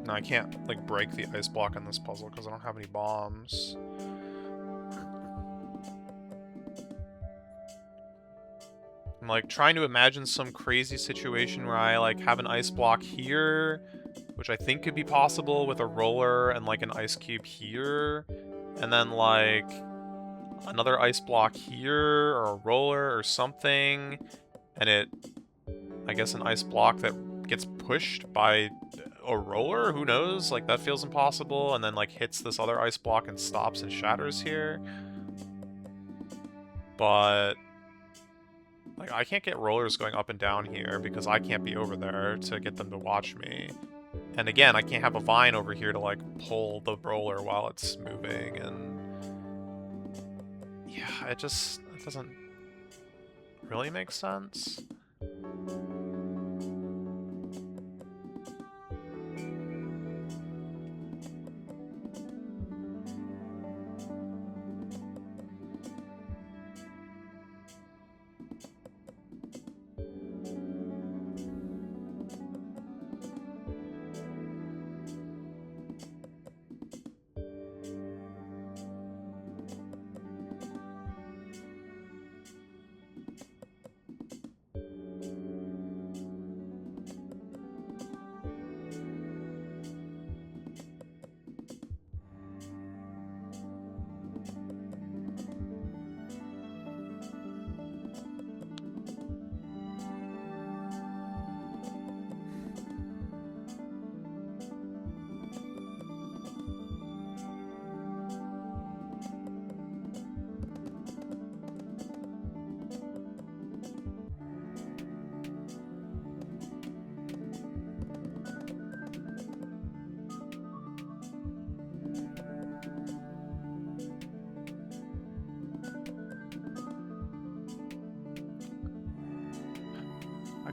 Speaker 1: No, I can't, like, break the ice block in this puzzle because I don't have any bombs. I'm, like, trying to imagine some crazy situation where I, like, have an ice block here, which I think could be possible with a roller and, like, an ice cube here, and then, like, another ice block here, or a roller or something, and it, I guess an ice block that gets pushed by a roller? Who knows? Like, that feels impossible, and then, like, hits this other ice block and stops and shatters here. But, like, I can't get rollers going up and down here because I can't be over there to get them to watch me. And again, I can't have a vine over here to, like, pull the roller while it's moving, and... yeah, it doesn't really make sense.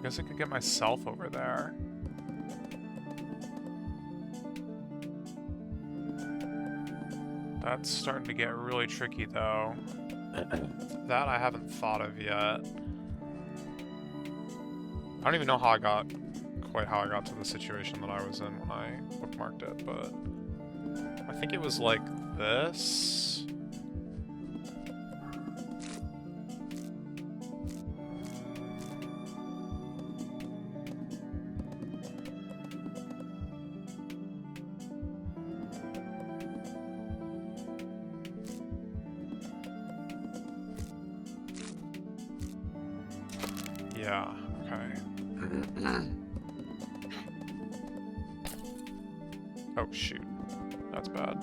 Speaker 1: guess I could get myself over there. That's starting to get really tricky, though. That I haven't thought of yet. I don't even know how I got to the situation that I was in when I bookmarked it, but I think it was like this. Yeah, okay. Oh, shoot. That's bad.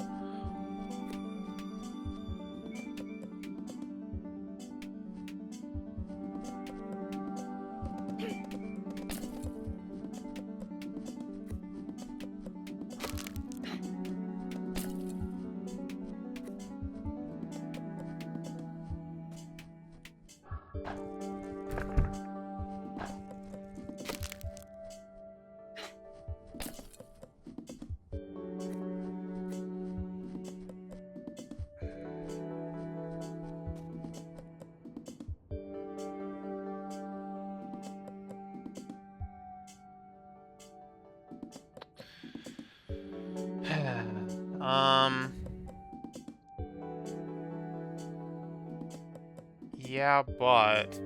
Speaker 1: Yeah, but...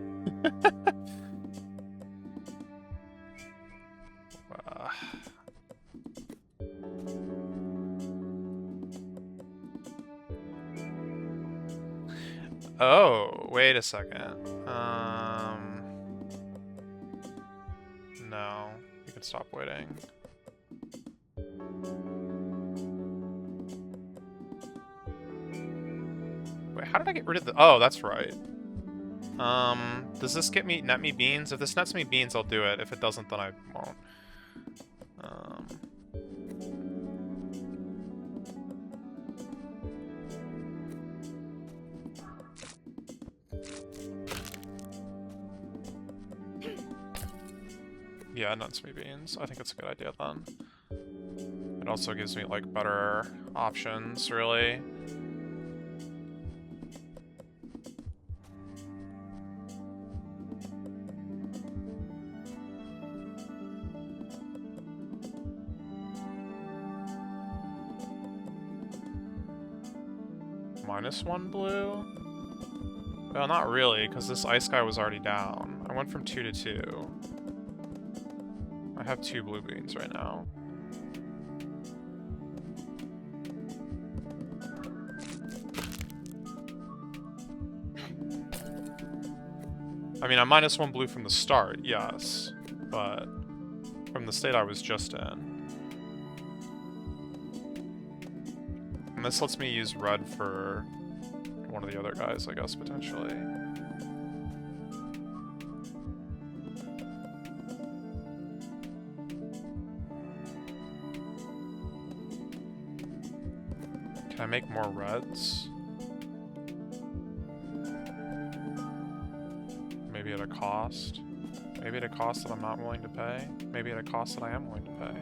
Speaker 1: Oh, wait a second. No, you can stop waiting. Wait, how did I get rid of the... Oh, that's right. Does this net me beans? If this nets me beans, I'll do it. If it doesn't, then I won't. Yeah, it nets me beans. I think it's a good idea then. It also gives me, like, better options, really. -1 blue? Well, not really, because this ice guy was already down. I went from 2 to 2. I have 2 blue beans right now. I mean, I'm -1 blue from the start, yes, but from the state I was just in. And this lets me use red for one of the other guys, I guess, potentially. Can I make more reds? Maybe at a cost? Maybe at a cost that I'm not willing to pay? Maybe at a cost that I am willing to pay?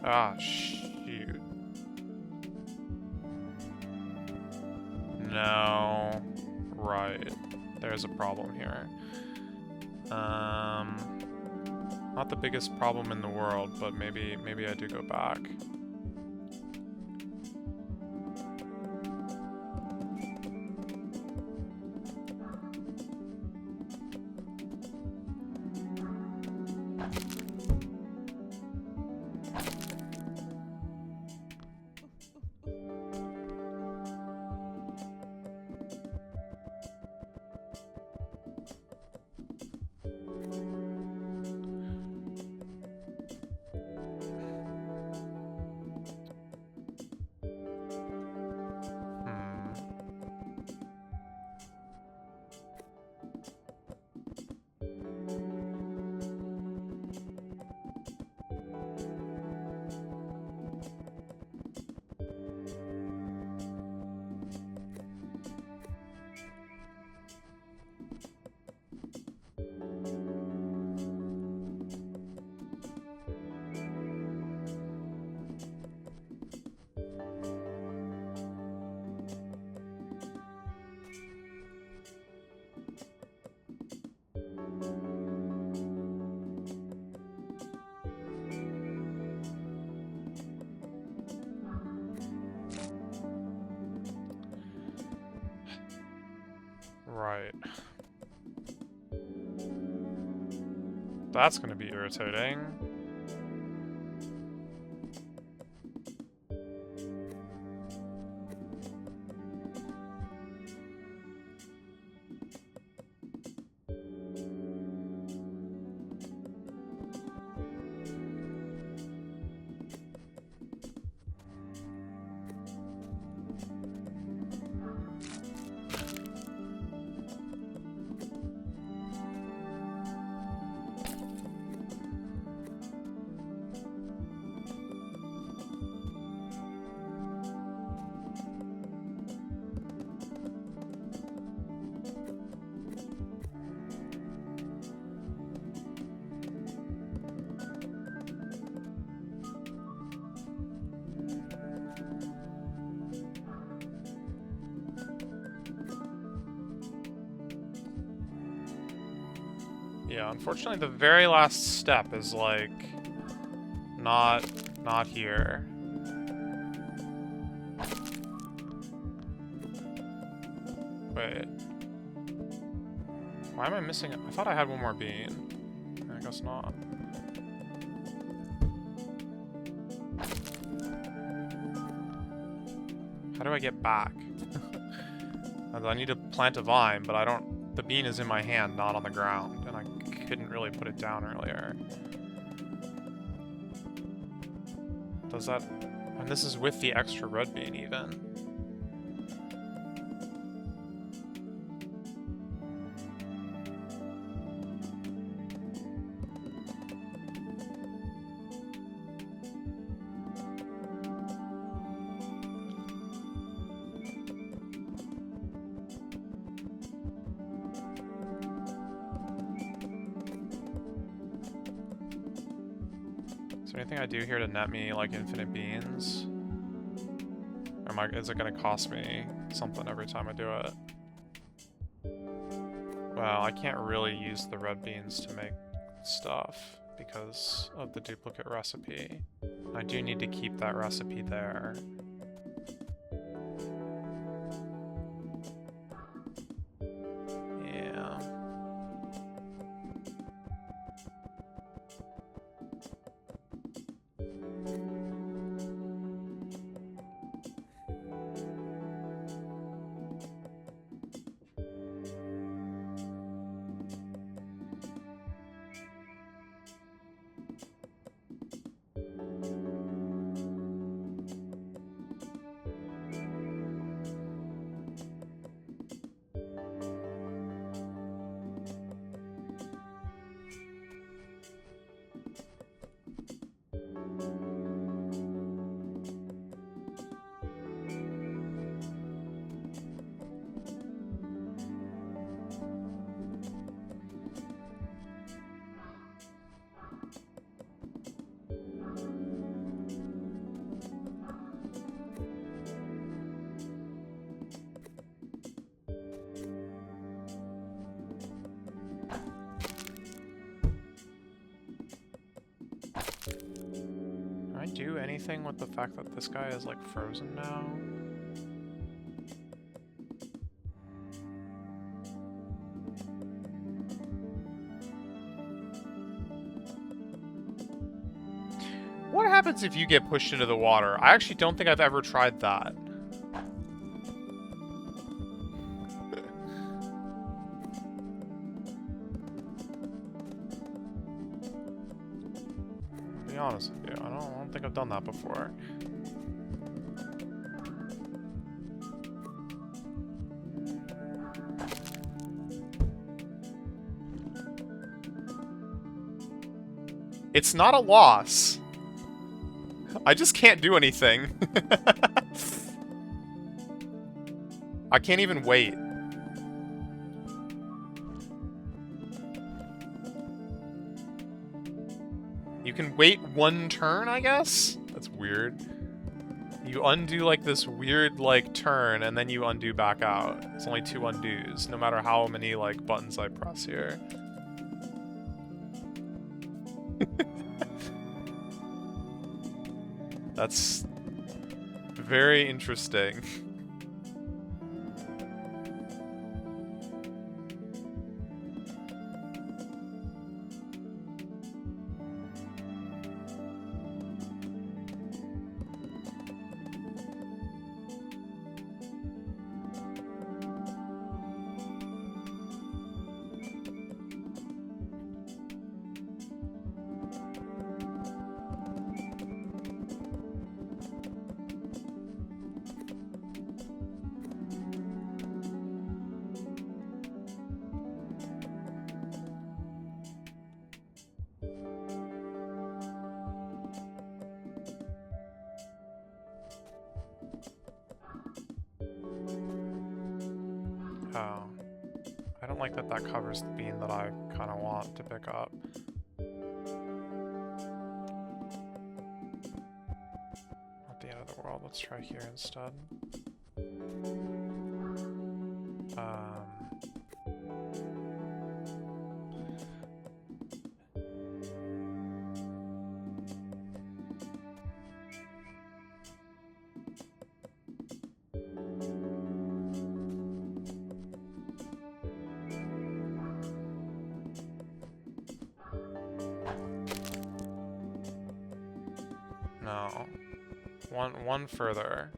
Speaker 1: Ah, shoot. No. Right. There's a problem here. Not the biggest problem in the world, but maybe I do go back. Right. That's gonna be irritating. Yeah, unfortunately the very last step is like not here. Wait. Why am I missing it? I thought I had one more bean. I guess not. How do I get back? I need to plant a vine, but I don't... The bean is in my hand, not on the ground, and I couldn't really put it down earlier. Does that... And this is with the extra red bean, even. Is there anything I do here to net me, like, infinite beans? Or is it gonna cost me something every time I do it? Well, I can't really use the red beans to make stuff because of the duplicate recipe. I do need to keep that recipe there. Yeah. Can I do anything with the fact that this guy is, like, frozen now? What happens if you get pushed into the water? I actually don't think I've ever tried that. To be honest with you, I don't think I've done that before. It's not a loss. I just can't do anything. I can't even wait. You can wait one turn, I guess? That's weird. You undo, like, this weird, like, turn, and then you undo back out. It's only 2 undos, no matter how many, like, buttons I press here. That's very interesting. Oh. I don't like that that covers the bean that I kind of want to pick up. Not the end of the world. Let's try here instead. No. One further.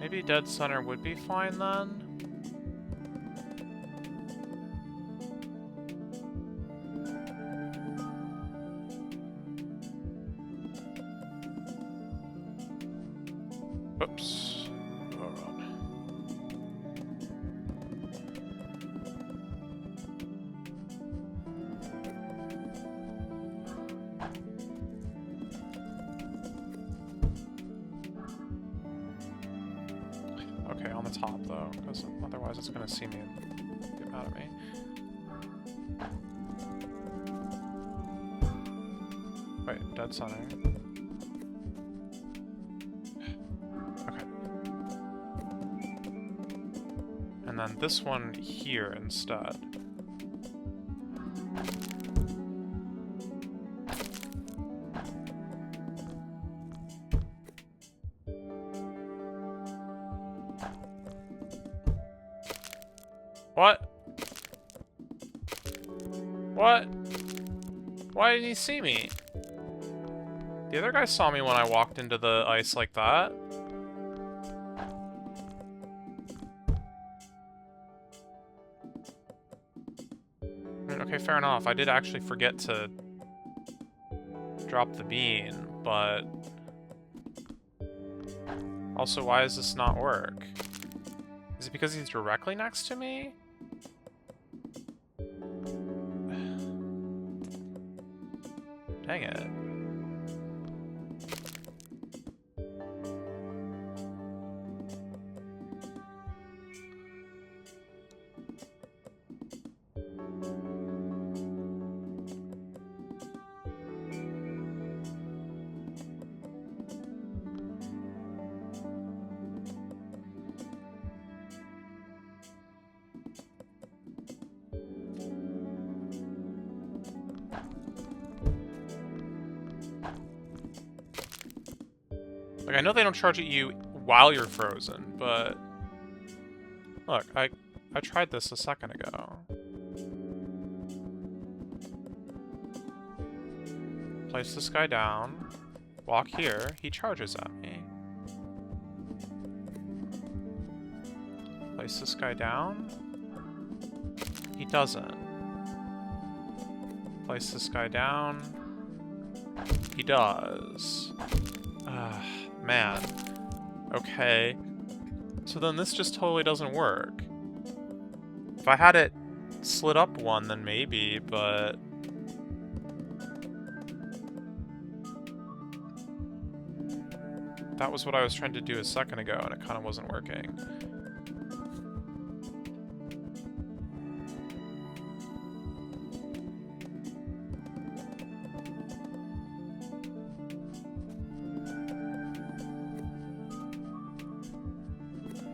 Speaker 1: Maybe dead center would be fine then? Oops. Hold on. Okay, on the top though, because otherwise it's gonna see me and get mad at me. Wait, dead center. Okay. And then this one here instead. What? What? Why didn't he see me? The other guy saw me when I walked into the ice like that. Okay, fair enough. I did actually forget to drop the bean, but... Also, why does this not work? Is it because he's directly next to me? Dang it. Like, I know they don't charge at you while you're frozen, but... Look, I tried this a second ago. Place this guy down. Walk here. He charges at me. Place this guy down. He doesn't. Place this guy down. He does. Man. Okay. So then this just totally doesn't work. If I had it slid up one, then maybe, but... That was what I was trying to do a second ago, and it kind of wasn't working.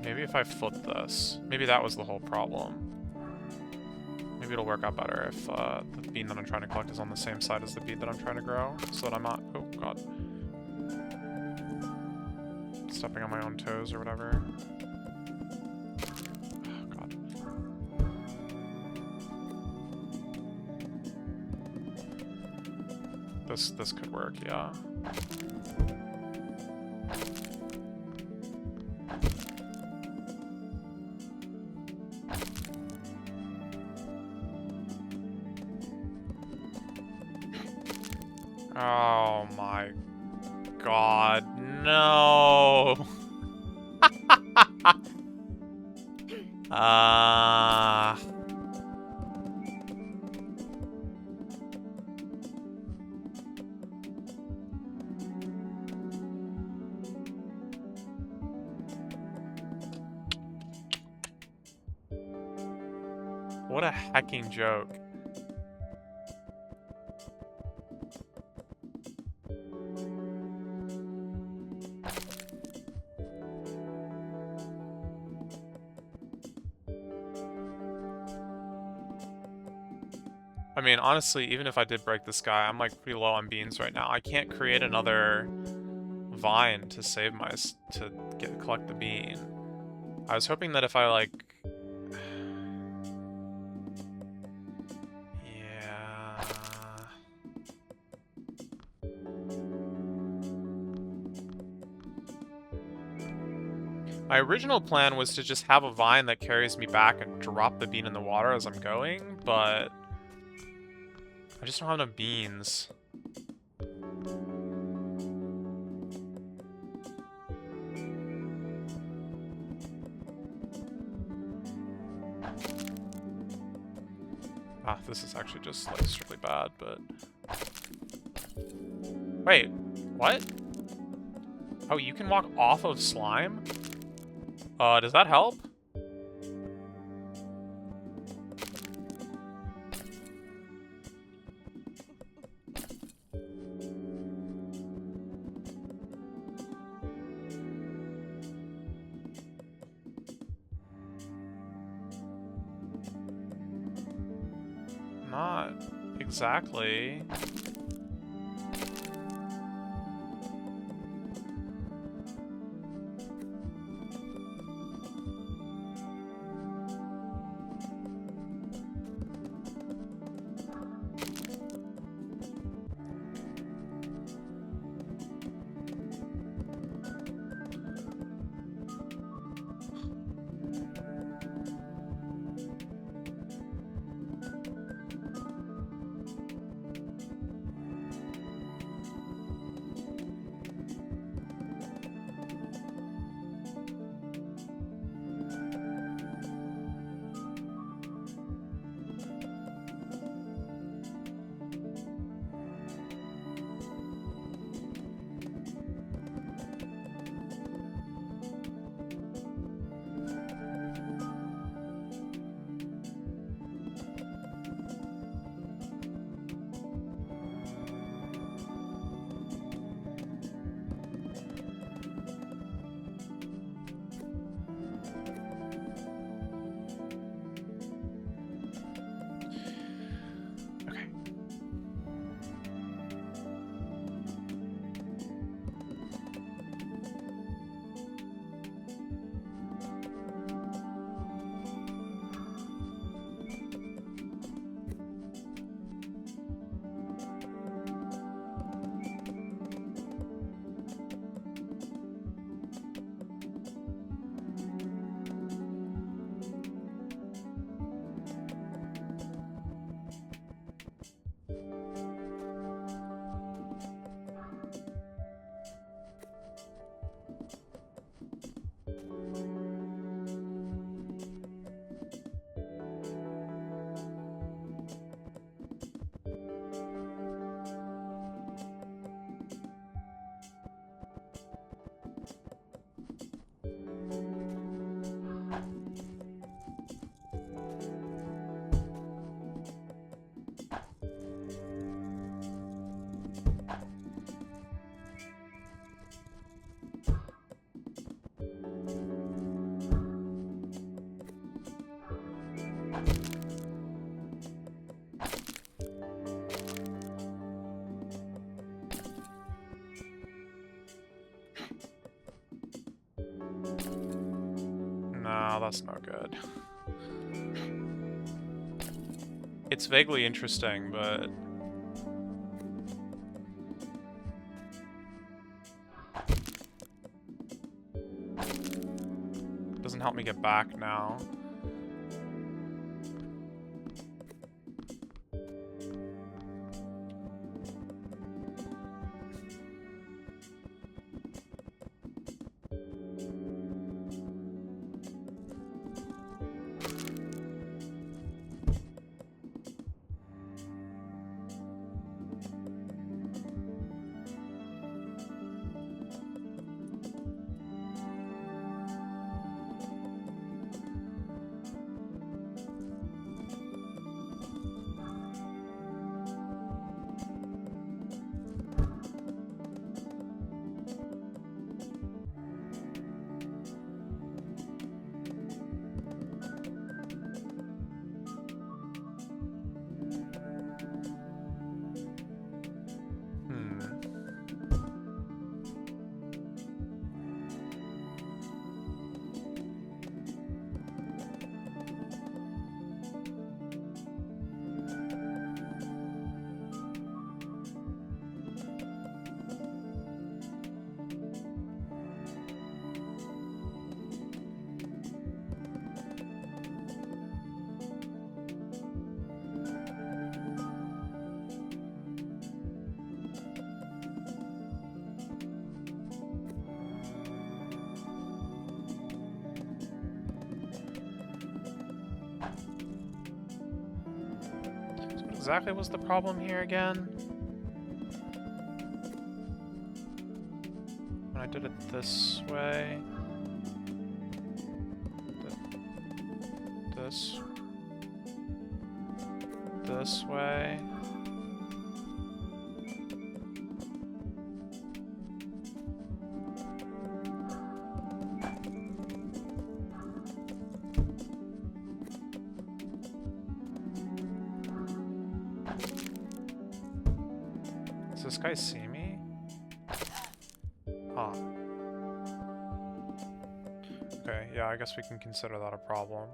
Speaker 1: Maybe if I flip this. Maybe that was the whole problem. Maybe it'll work out better if the bean that I'm trying to collect is on the same side as the bean that I'm trying to grow, so that I'm not... Oh, God. Stepping on my own toes or whatever. Oh, God. This could work, yeah. Oh my God, no! What a hecking joke. I mean, honestly, even if I did break this guy, I'm like pretty low on beans right now. I can't create another vine to save my collect the bean. I was hoping that if I like, yeah. My original plan was to just have a vine that carries me back and drop the bean in the water as I'm going, but I just don't have enough beans. Ah, this is actually just like strictly bad, but... Wait, what? Oh, you can walk off of slime? Does that help? Not exactly. Oh, that's no good. It's vaguely interesting, but... it doesn't help me get back now. Exactly what's the problem here again? When I did it this way... This way... Does this guy see me? Huh. Okay, yeah, I guess we can consider that a problem.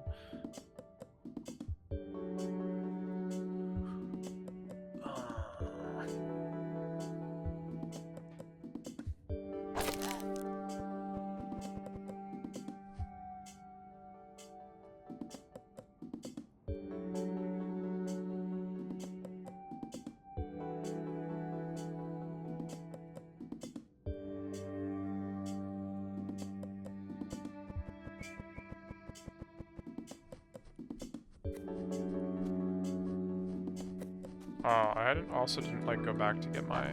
Speaker 1: Oh, also didn't, like, go back to get my...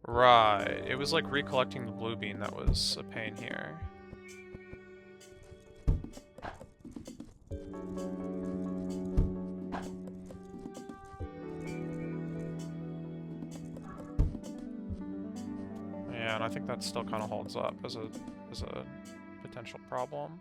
Speaker 1: Right, it was, like, recollecting the blue bean that was a pain here. Yeah, and I think that still kind of holds up as a potential problem.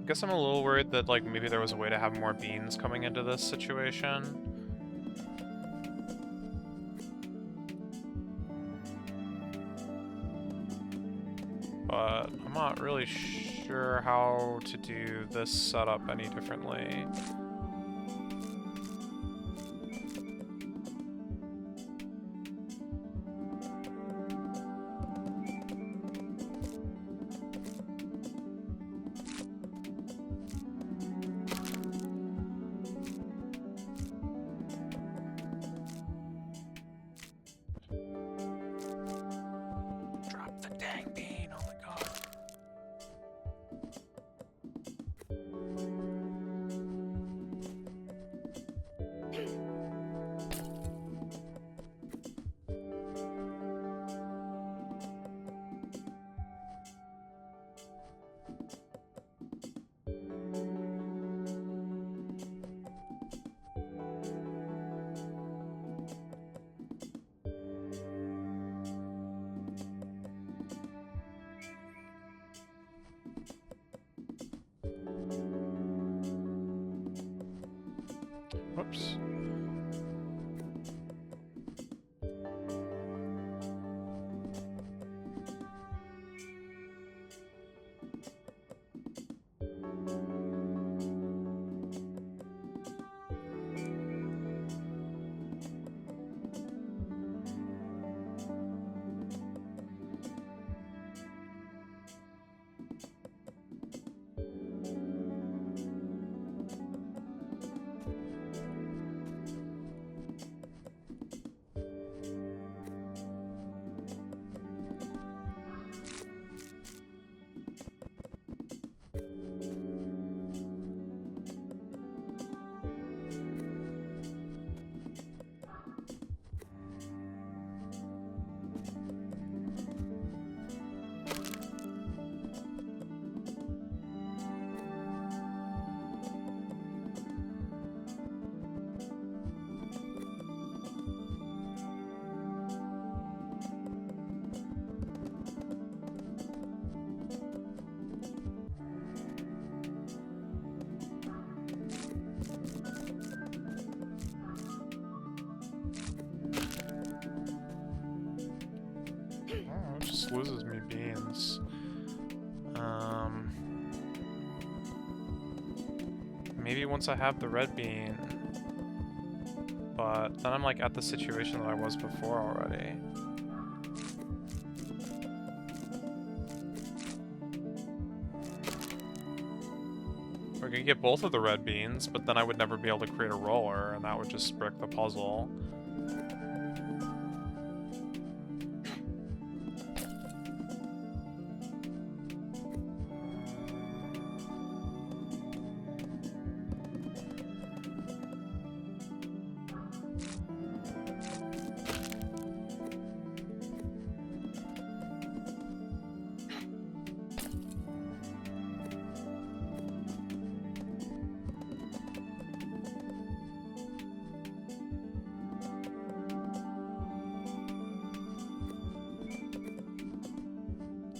Speaker 1: guess I'm a little worried that, like, maybe there was a way to have more beans coming into this situation. But I'm not really sure how to do this setup any differently. Drop the dang bean, oh my god. Whoops. Oh, it just loses me beans. Maybe once I have the red bean. But then I'm like at the situation that I was before already. We could get both of the red beans, but then I would never be able to create a roller, and that would just brick the puzzle.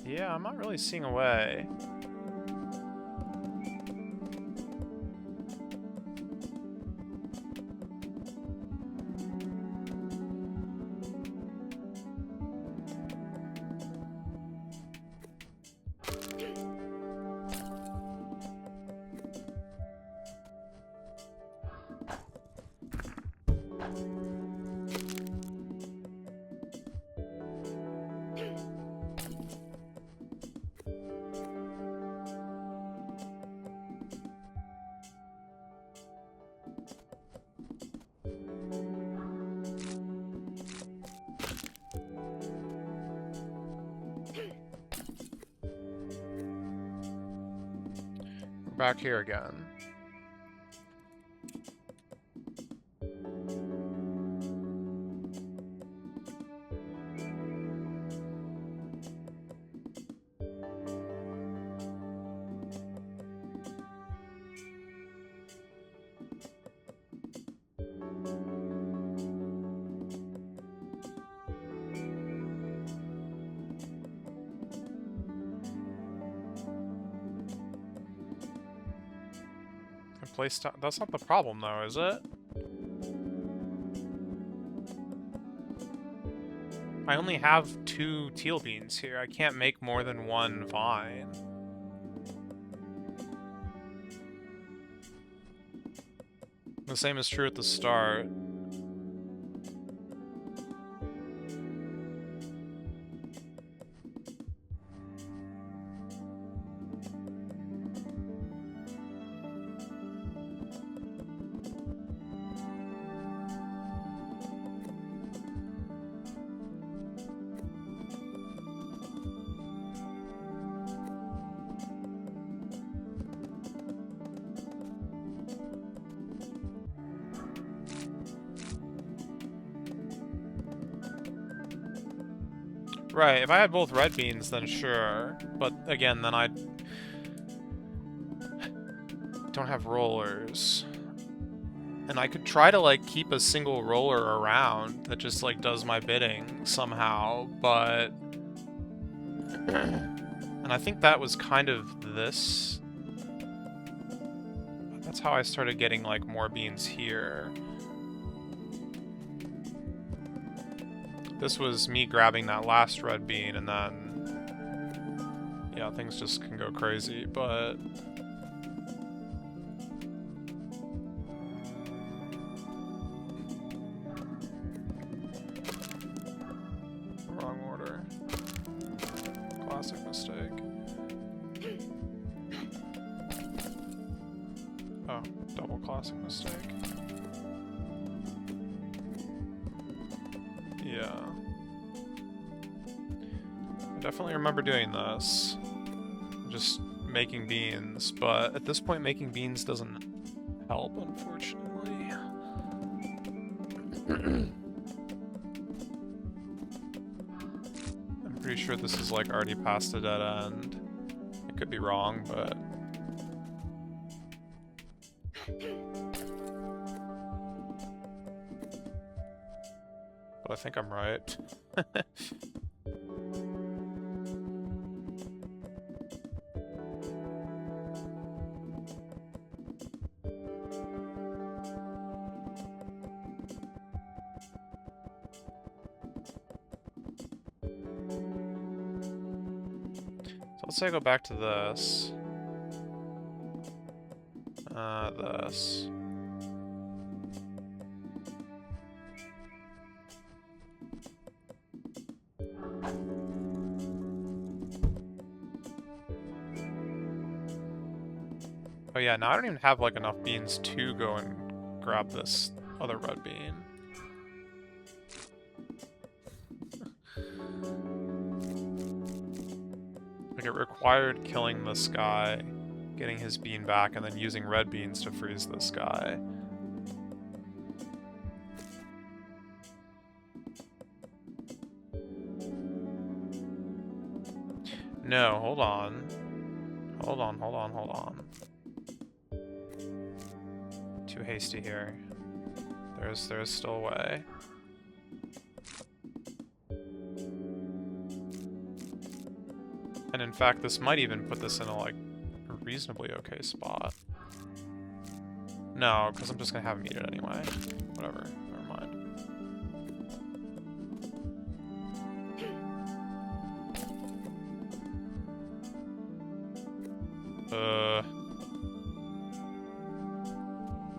Speaker 1: Yeah, I'm not really seeing a way. Back here again. place down. That's not the problem, though, is it? I only have 2 teal beans here. I can't make more than 1 vine. The same is true at the start. Right, if I had both red beans, then sure. But again, then I don't have rollers. And I could try to, like, keep a single roller around that just, like, does my bidding somehow, but... And I think that was kind of this. That's how I started getting, like, more beans here. This was me grabbing that last red bean, and then... Yeah, things just can go crazy, but... Wrong order. Classic mistake. Oh, double classic mistake. Yeah. I definitely remember doing this. Just making beans, but at this point making beans doesn't help, unfortunately. I'm pretty sure this is like already past the dead end. I could be wrong, but... But I think I'm right. So let's say I go back to this. This. Oh yeah, now I don't even have like enough beans to go and grab this other red bean. Like it required killing this guy, getting his bean back, and then using red beans to freeze this guy. No, hold on. Hold on. Too hasty here. There's still a way. And in fact, this might even put this in a, like, a reasonably okay spot. No, because I'm just gonna have him eat it anyway. Whatever, never mind.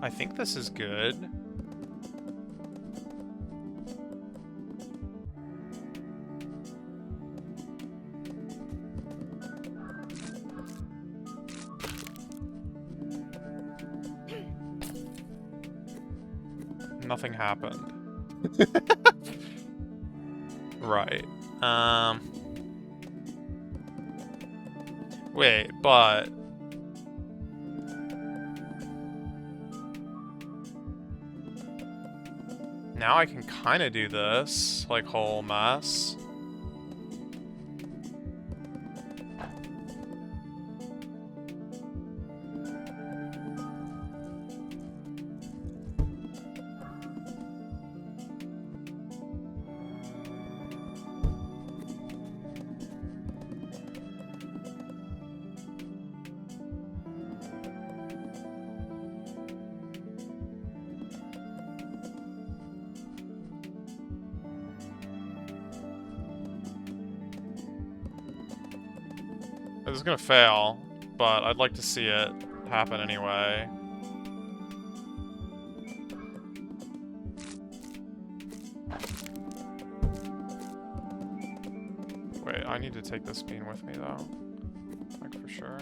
Speaker 1: I think this is good. Nothing happened. Right. Wait, but... Now I can kind of do this, like, whole mess. This is gonna fail, but I'd like to see it happen anyway. Wait, I need to take this bean with me, though. Like, for sure.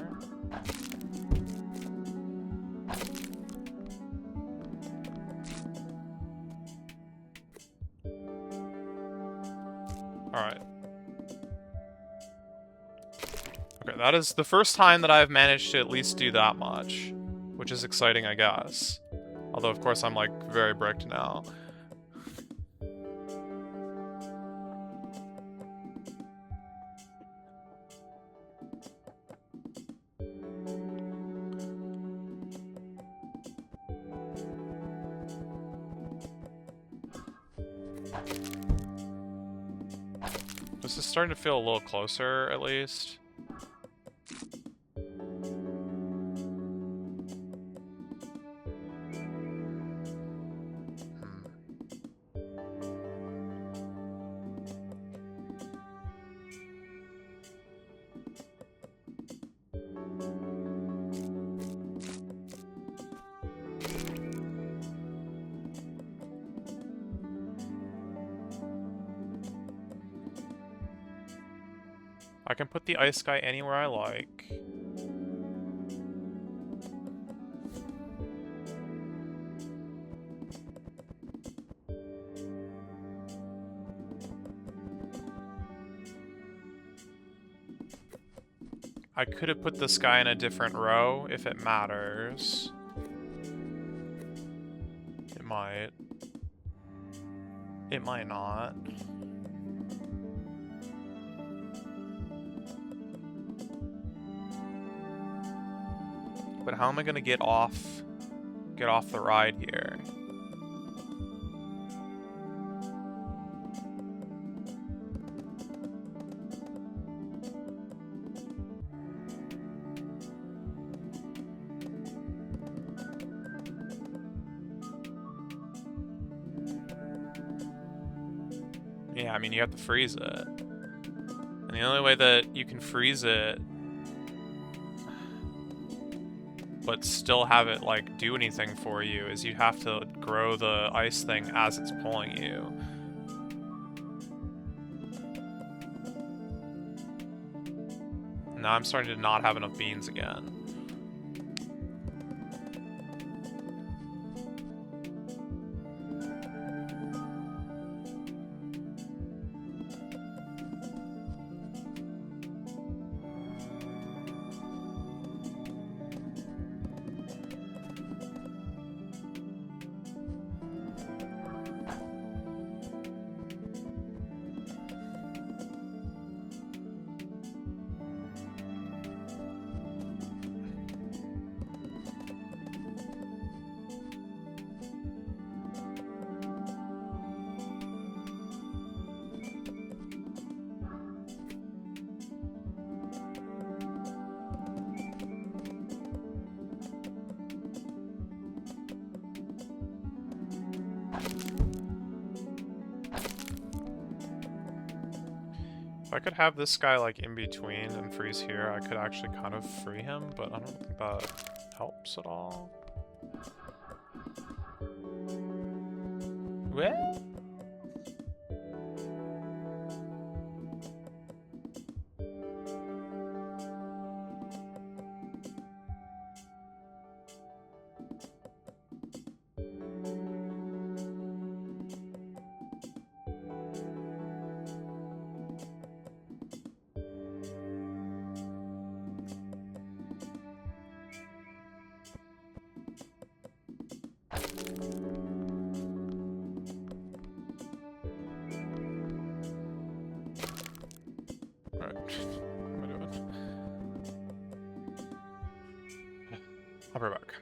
Speaker 1: Alright. Okay, that is the first time that I've managed to at least do that much. Which is exciting, I guess. Although, of course, I'm, like, very bricked now. This is starting to feel a little closer, at least. I can put the ice guy anywhere I like. I could have put this guy in a different row if it matters. It might. It might not. But how am I gonna get off the ride here? Yeah, I mean, you have to freeze it. And the only way that you can freeze it but still have it, like, do anything for you is you have to grow the ice thing as it's pulling you. Now I'm starting to not have enough beans again. If I could have this guy, like, in between and freeze here, I could actually kind of free him, but I don't think that helps at all. Well? Alright. What am I doing? I'll be right back.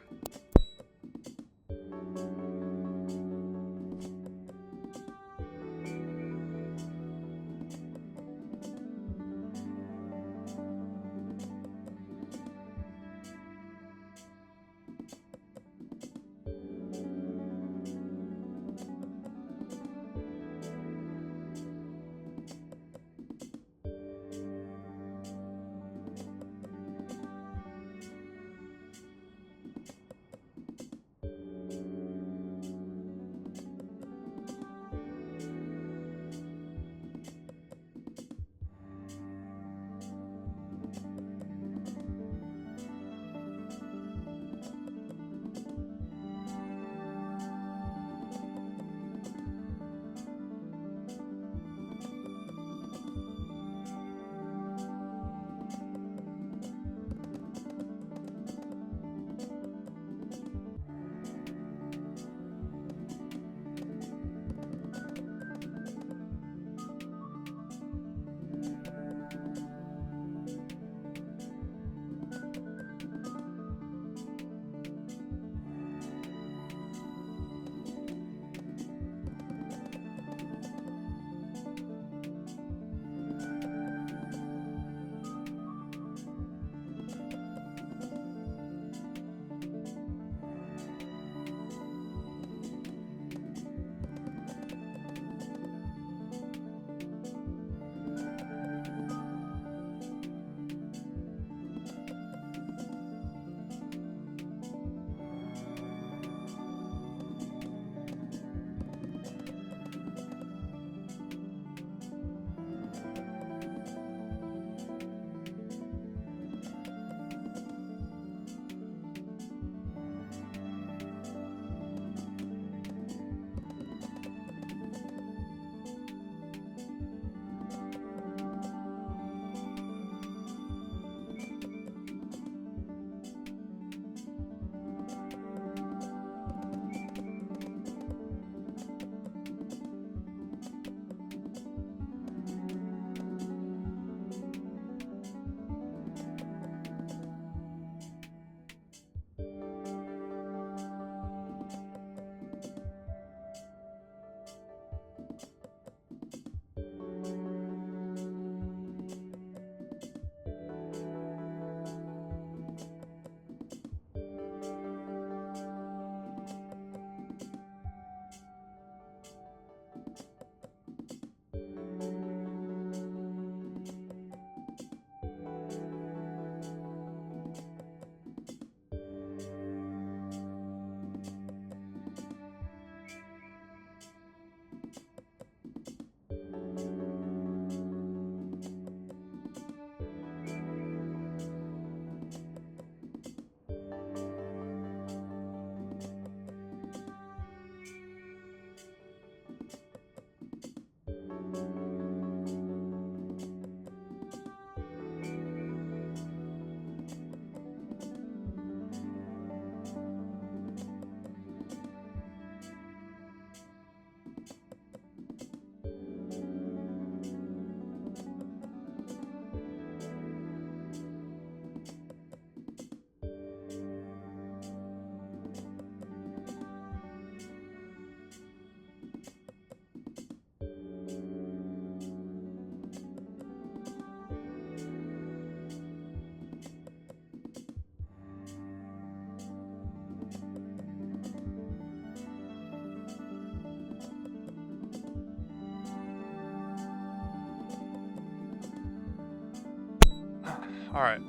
Speaker 1: Alright.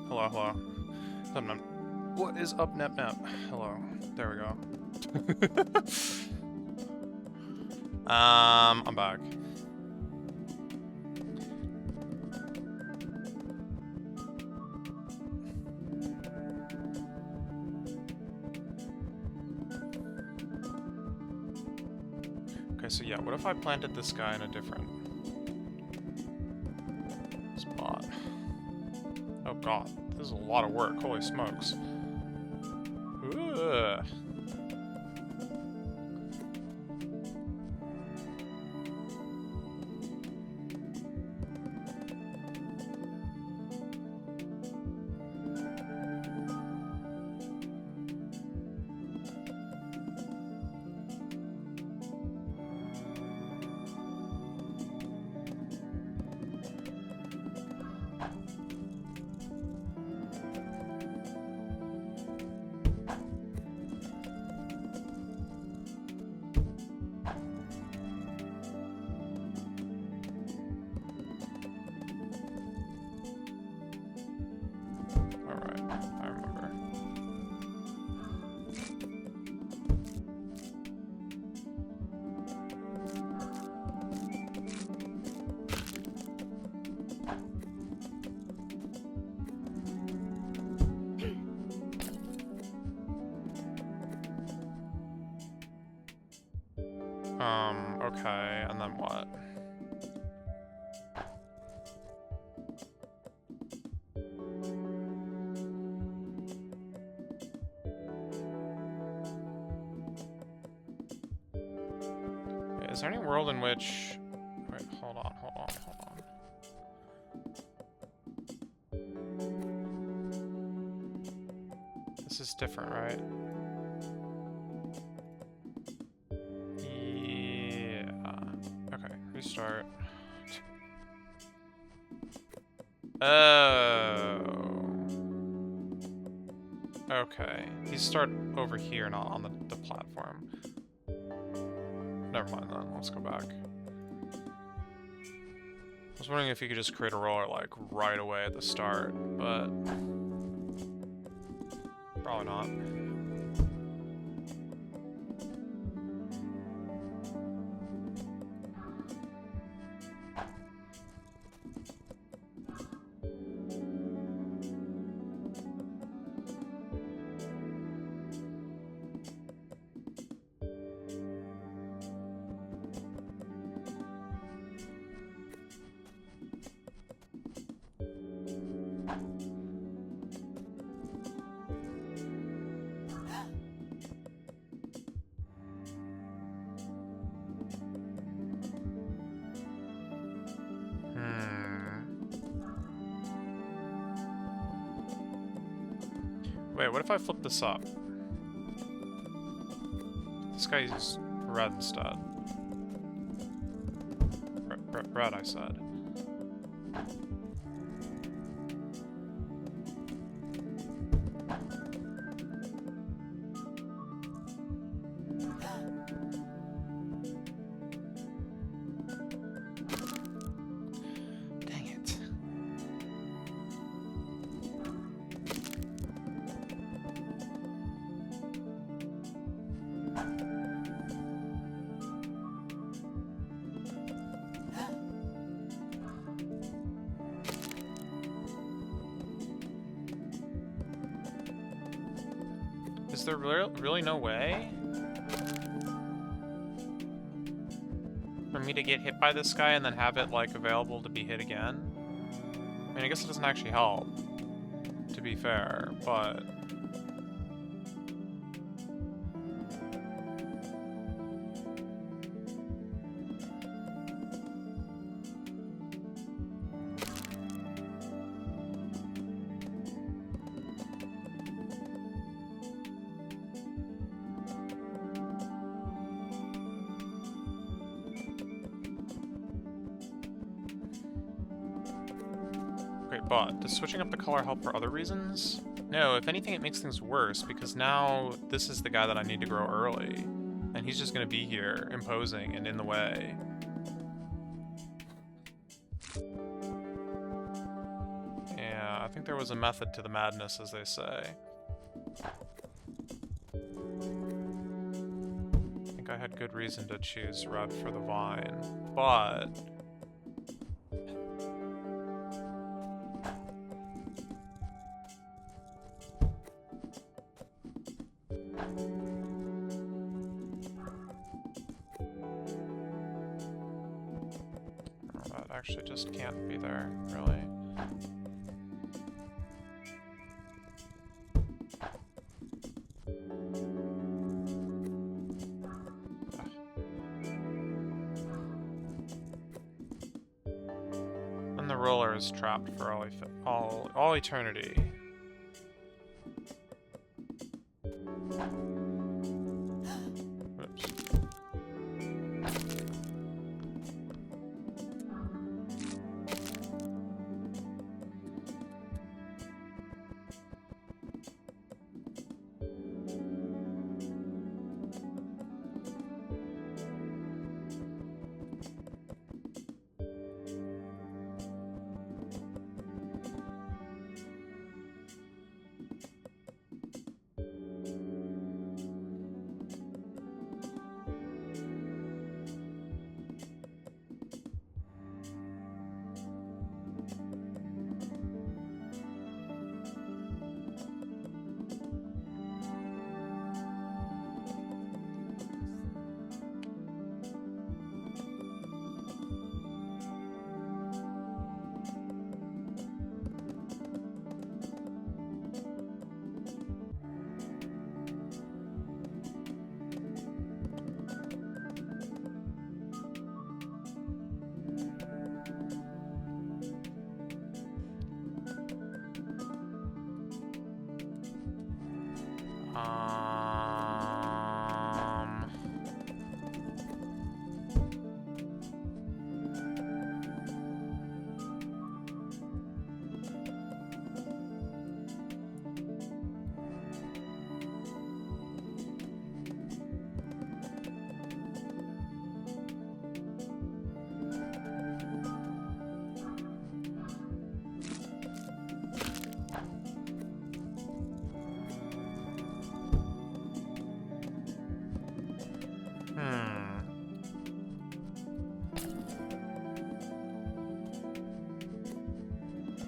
Speaker 1: Hello, hello. What is up, Nep Nep? Hello. There we go. I'm back. Okay, so yeah, what if I planted this guy in a different spot? Oh god, this is a lot of work, holy smokes. Ugh. Okay, and then what? Wait, is there any world in which... Wait, hold on. This is different, right? Start. Oh. Okay. He's start over here, not on the platform. Never mind then. Let's go back. I was wondering if you could just create a roller like right away at the start, but probably not. Wait, what if I flip this up? This guy's red instead. Red, I said. Dang it. Is there really no way for me to get hit by this guy and then have it, like, available to be hit again? I mean, I guess it doesn't actually help, to be fair, but... But does switching up the color help for other reasons? No, if anything it makes things worse, because now this is the guy that I need to grow early. And he's just gonna be here, imposing and in the way. And think there was a method to the madness, as they say. I think I had good reason to choose red for the vine, but... that actually just can't be there, really. And the roller is trapped for all eternity. Oops.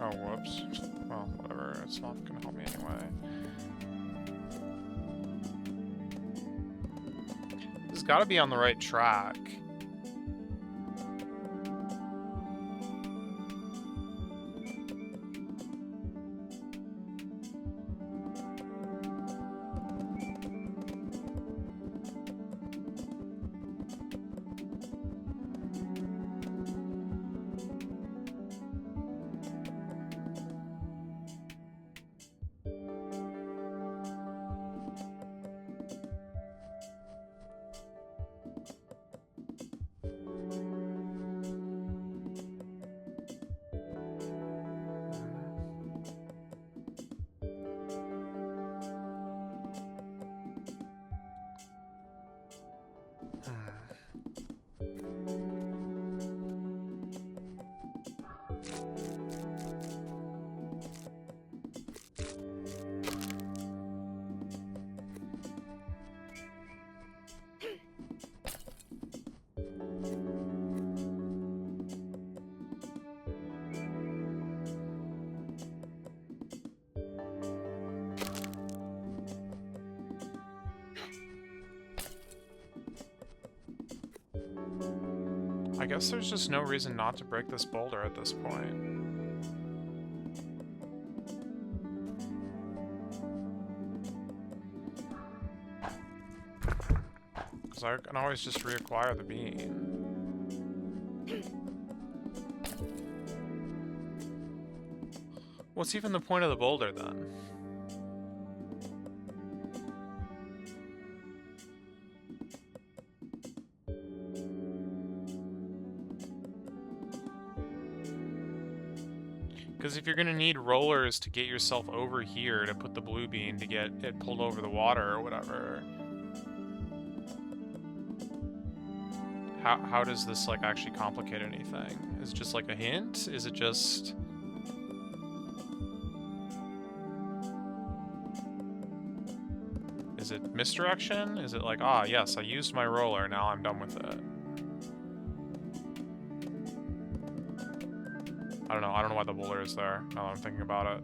Speaker 1: Oh, whoops. Well, whatever. It's not gonna help me anyway. This has gotta be on the right track. I guess there's just no reason not to break this boulder at this point. Because I can always just reacquire the bean. What's even the point of the boulder then? Because if you're going to need rollers to get yourself over here to put the blue bean to get it pulled over the water or whatever, how does this like actually complicate anything? Is it just like a hint? Is it just... Is it misdirection? Is it like, ah, yes, I used my roller, now I'm done with it? I don't know. I don't know why the boulder is there, now that I'm thinking about it.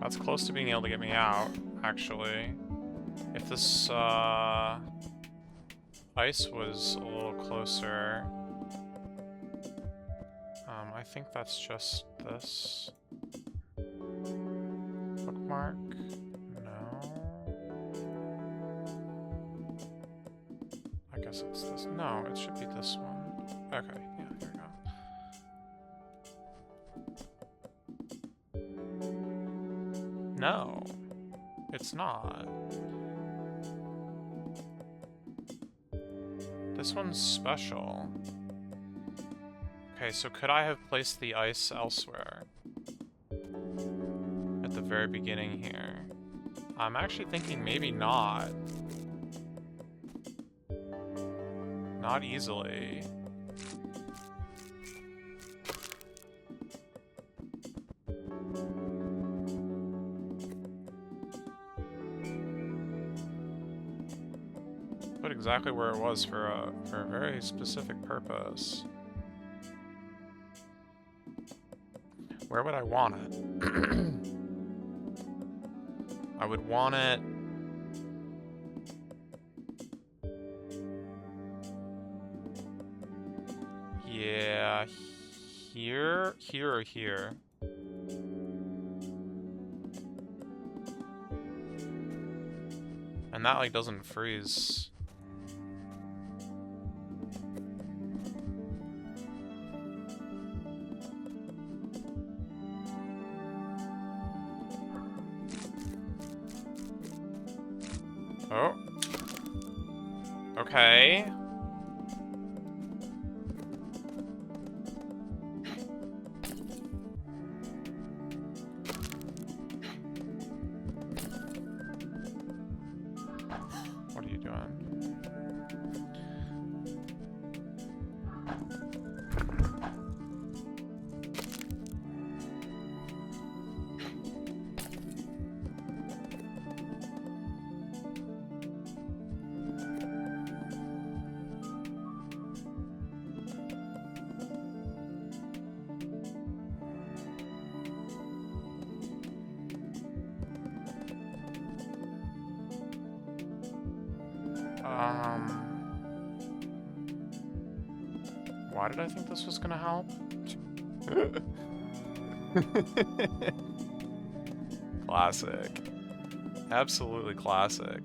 Speaker 1: That's close to being able to get me out, actually. If this, ice was a little closer... I think that's just this. Bookmark? No. I guess it's this. No, it should be this one. Okay, yeah, here we go. No, it's not. This one's special. Okay, so could I have placed the ice elsewhere? At the very beginning here. I'm actually thinking maybe not. Not easily. Put exactly where it was for a very specific purpose. Where would I want it? I would want it... Yeah... Here, here, or here. And that, like, doesn't freeze. Oh. Okay. What are you doing? Why did I think this was gonna help? Classic. Absolutely classic.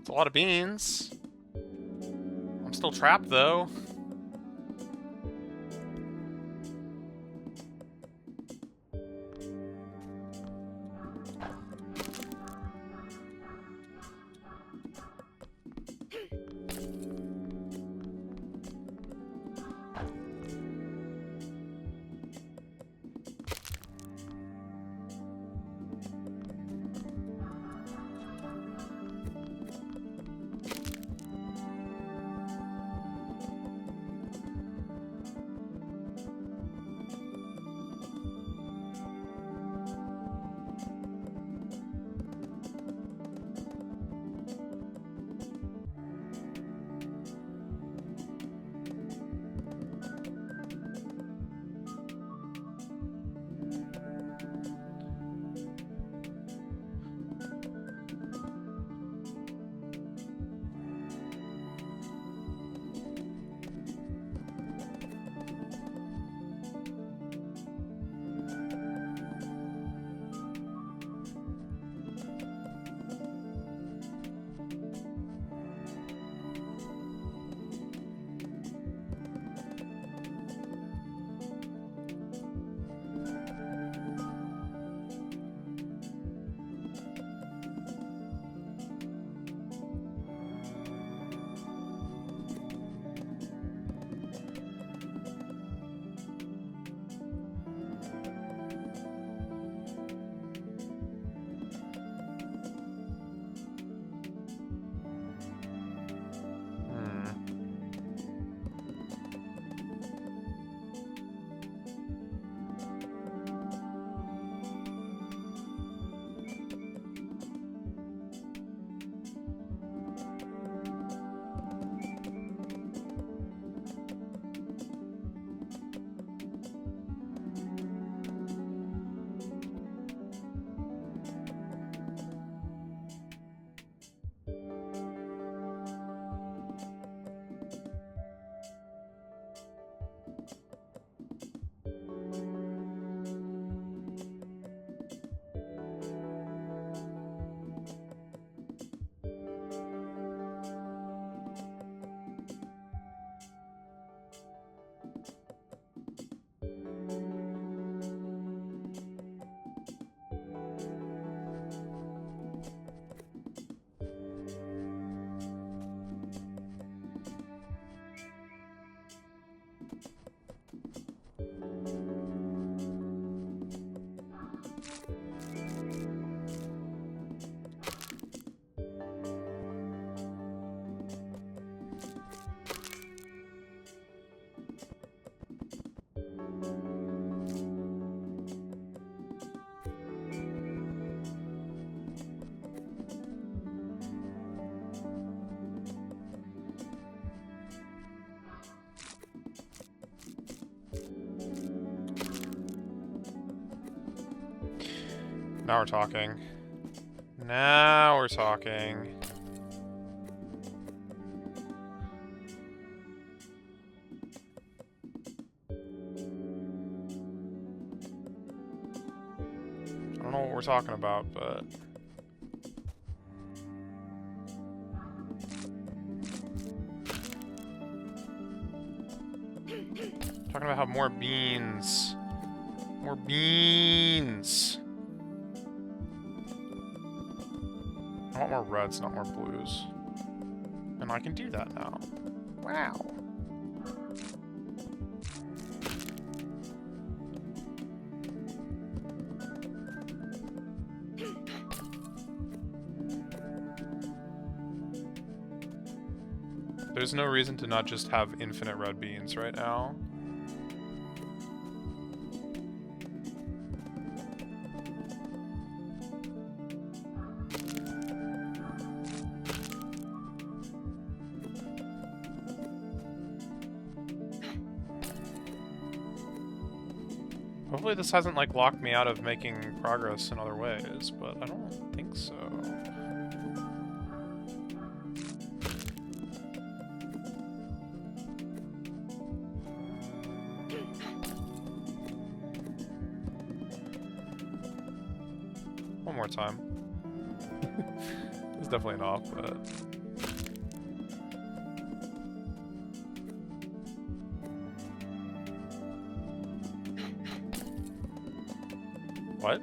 Speaker 1: It's a lot of beans. I'm still trapped, though. Now we're talking. Now we're talking. I don't know what we're talking about, but... Talking about how more beans. More beans. I want more reds, not more blues. And I can do that now. Wow. There's no reason to not just have infinite red beans right now. Hopefully this hasn't, like, locked me out of making progress in other ways, but I don't think so. One more time. It's definitely enough, but... What?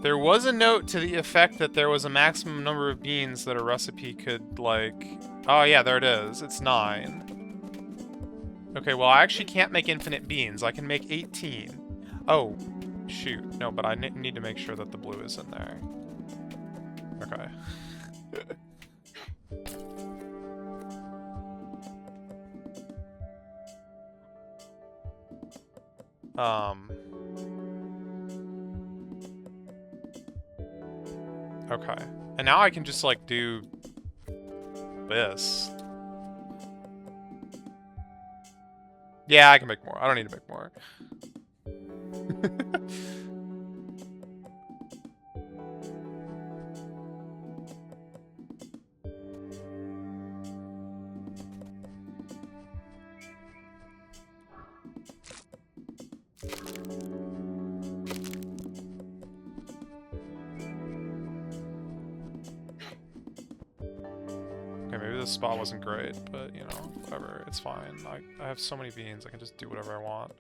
Speaker 1: There was a note to the effect that there was a maximum number of beans that a recipe could, like... Oh yeah, there it is. It's 9. Okay, well I actually can't make infinite beans. I can make 18. Oh, shoot. No, but I need to make sure that the blue is in there. Okay. Okay. And now I can just, like, do this. Yeah, I can make more. I don't need to make more. Okay, maybe this spot wasn't great, but, you know, whatever. It's fine. I have so many beans, I can just do whatever I want.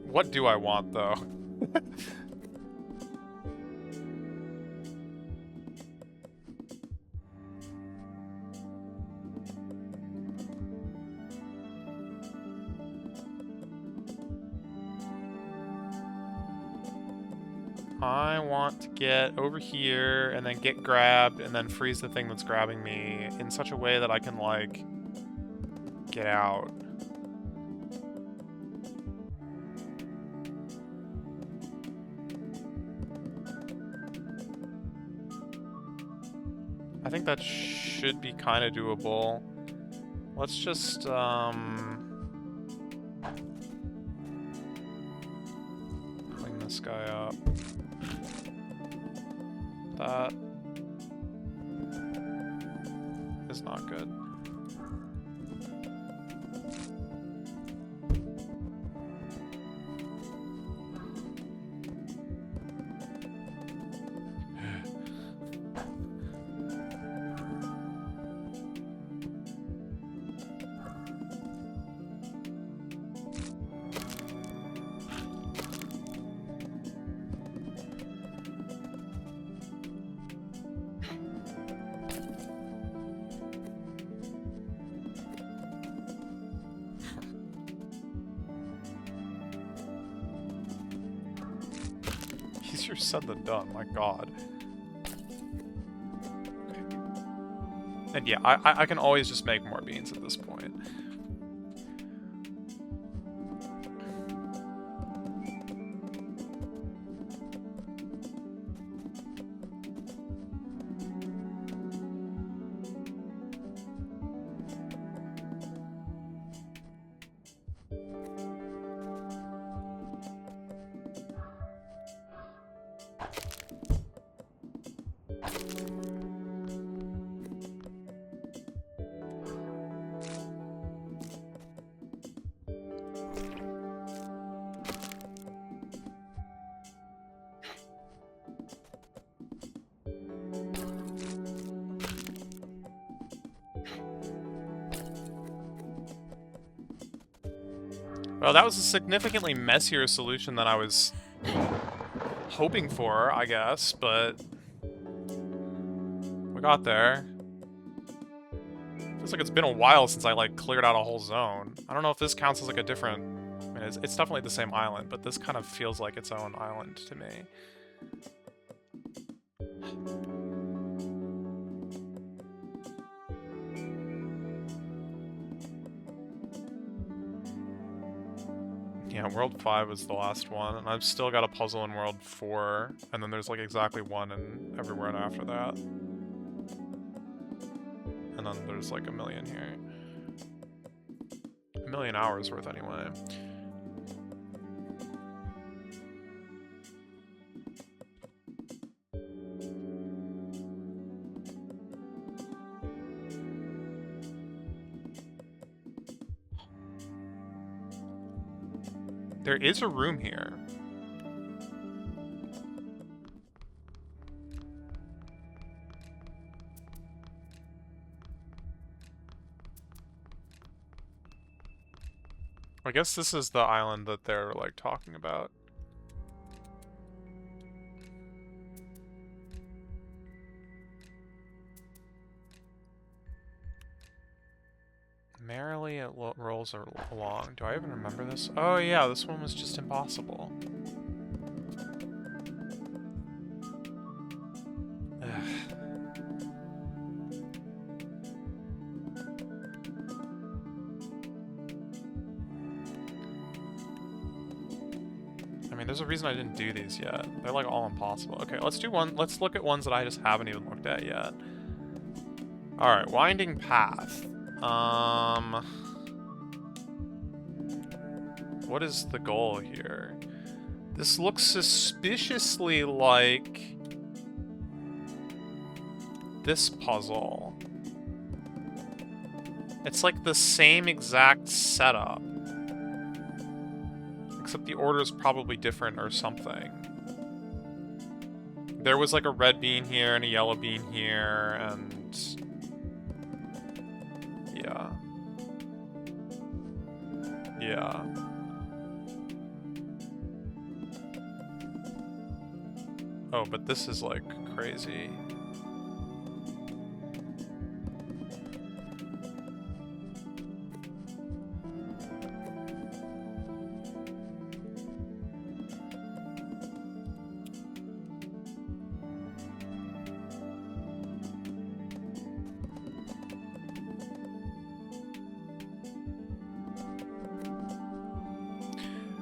Speaker 1: What do I want, though? I want to get over here, and then get grabbed, and then freeze the thing that's grabbing me in such a way that I can, like, get out. I think that should be kind of doable. Let's just, clean this guy up. That is not good. Easier said than done, my god. Okay. And yeah, I can always just make more beans at this point. Well, that was a significantly messier solution than I was hoping for, I guess, but we got there. Feels like it's been a while since I, like, cleared out a whole zone. I don't know if this counts as, like, a different... I mean, it's definitely the same island, but this kind of feels like its own island to me. Yeah, World 5 was the last one, and I've still got a puzzle in World 4, and then there's, like, exactly one in everywhere after that. And then there's, like, a million here. A million hours worth, anyway. There is a room here. I guess this is the island that they're, like, talking about. Merrily it rolls along. Do I even remember this? Oh yeah, this one was just impossible. I mean, there's a reason I didn't do these yet. They're like all impossible. Okay, let's do one. Let's look at ones that I just haven't even looked at yet. Alright, winding path. What is the goal here? This looks suspiciously like this puzzle. It's like the same exact setup. Except the order is probably different or something. There was like a red bean here and a yellow bean here, and... yeah. Yeah. Oh, but this is like crazy.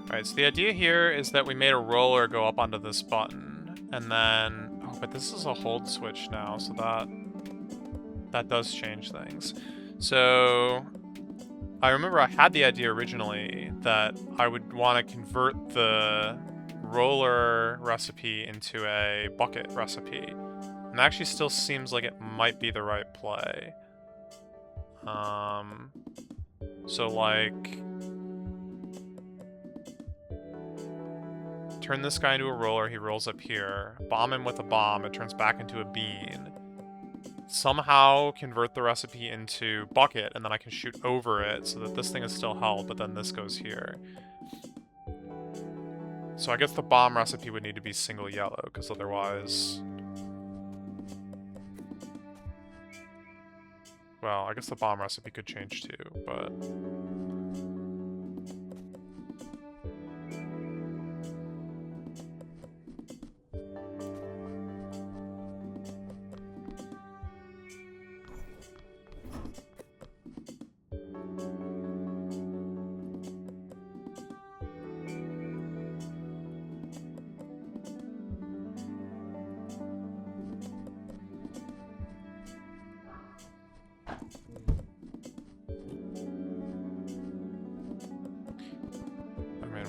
Speaker 1: Alright, so the idea here is that we made a roller go up onto this button, and then... oh, but this is a hold switch now, so that does change things. So... I remember I had the idea originally that I would want to convert the roller recipe into a bucket recipe. And it actually still seems like it might be the right play. So like... turn this guy into a roller, he rolls up here. Bomb him with a bomb, it turns back into a bean. Somehow convert the recipe into bucket, and then I can shoot over it so that this thing is still held, but then this goes here. So I guess the bomb recipe would need to be single yellow, because otherwise... well, I guess the bomb recipe could change too, but...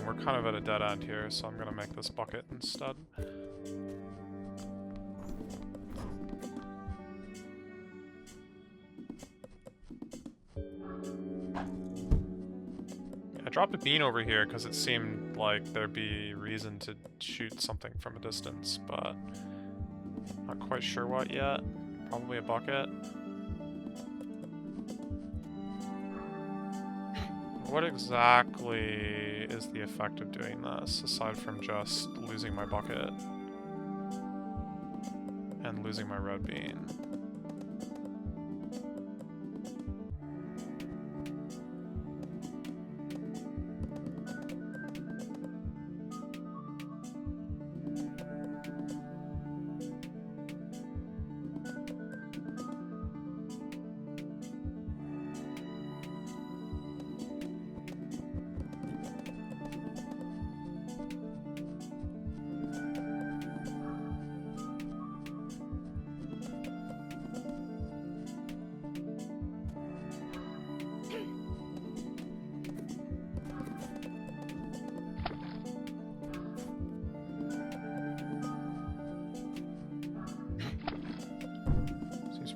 Speaker 1: we're kind of at a dead end here, so I'm gonna make this bucket instead. I dropped a bean over here because it seemed like there'd be reason to shoot something from a distance, but not quite sure what yet. Probably a bucket. What exactly is the effect of doing this, aside from just losing my bucket and losing my red bean?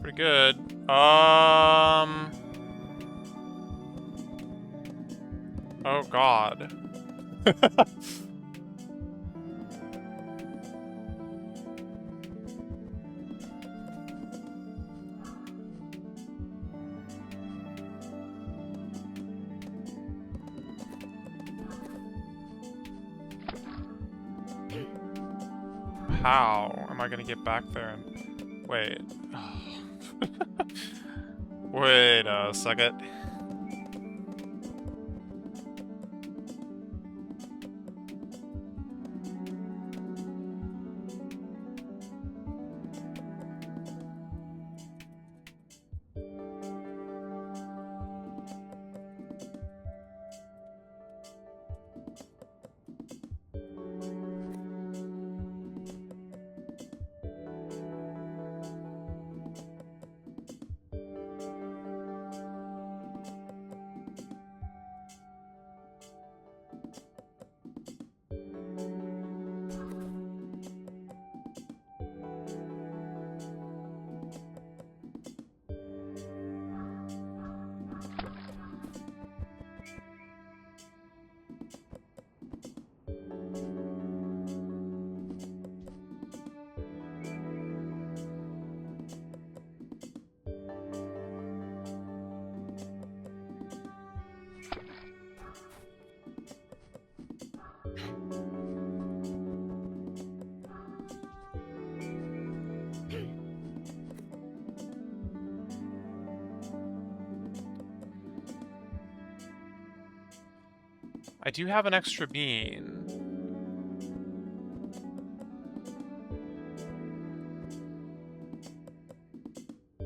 Speaker 1: pretty good. Oh god. How am I gonna get back there and... Wait. Wait a second. I do have an extra bean.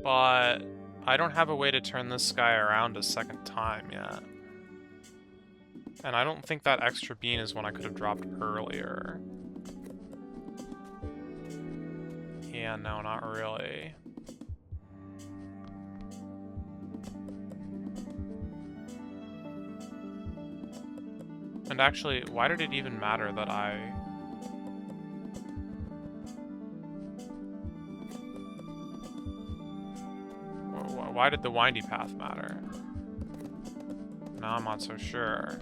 Speaker 1: But I don't have a way to turn this guy around a second time yet. And I don't think that extra bean is one I could have dropped earlier. Yeah, no, not really. And actually, why did it even matter that I... Why did the windy path matter? Now I'm not so sure.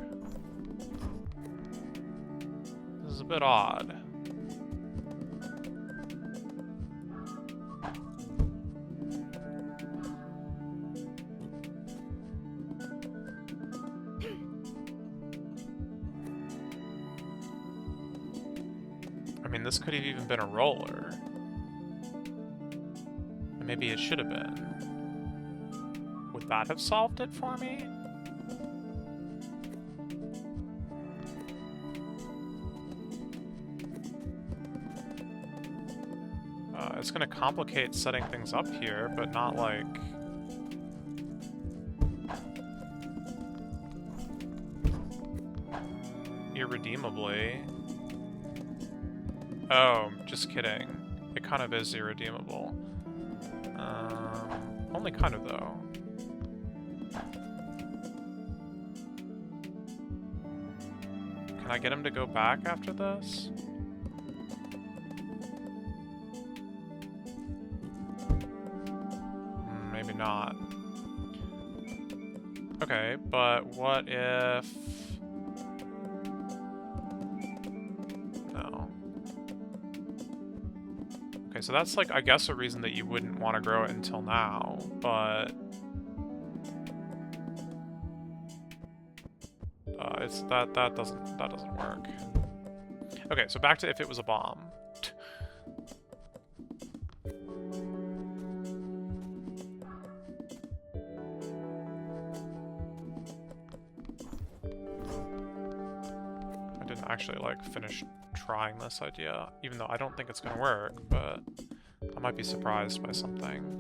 Speaker 1: This is a bit odd. I mean, this could have even been a roller. And maybe it should have been. Would that have solved it for me? It's gonna complicate setting things up here, but not like... irredeemably. Oh, just kidding. It kind of is irredeemable. Only kind of, though. Can I get him to go back after this? Maybe not. Okay, but what if... No. Okay, so that's like, I guess, a reason that you wouldn't want to grow it until now, but... that doesn't work. Okay, so back to if it was a bomb. I didn't actually like finish trying this idea, even though I don't think it's gonna work, but I might be surprised by something.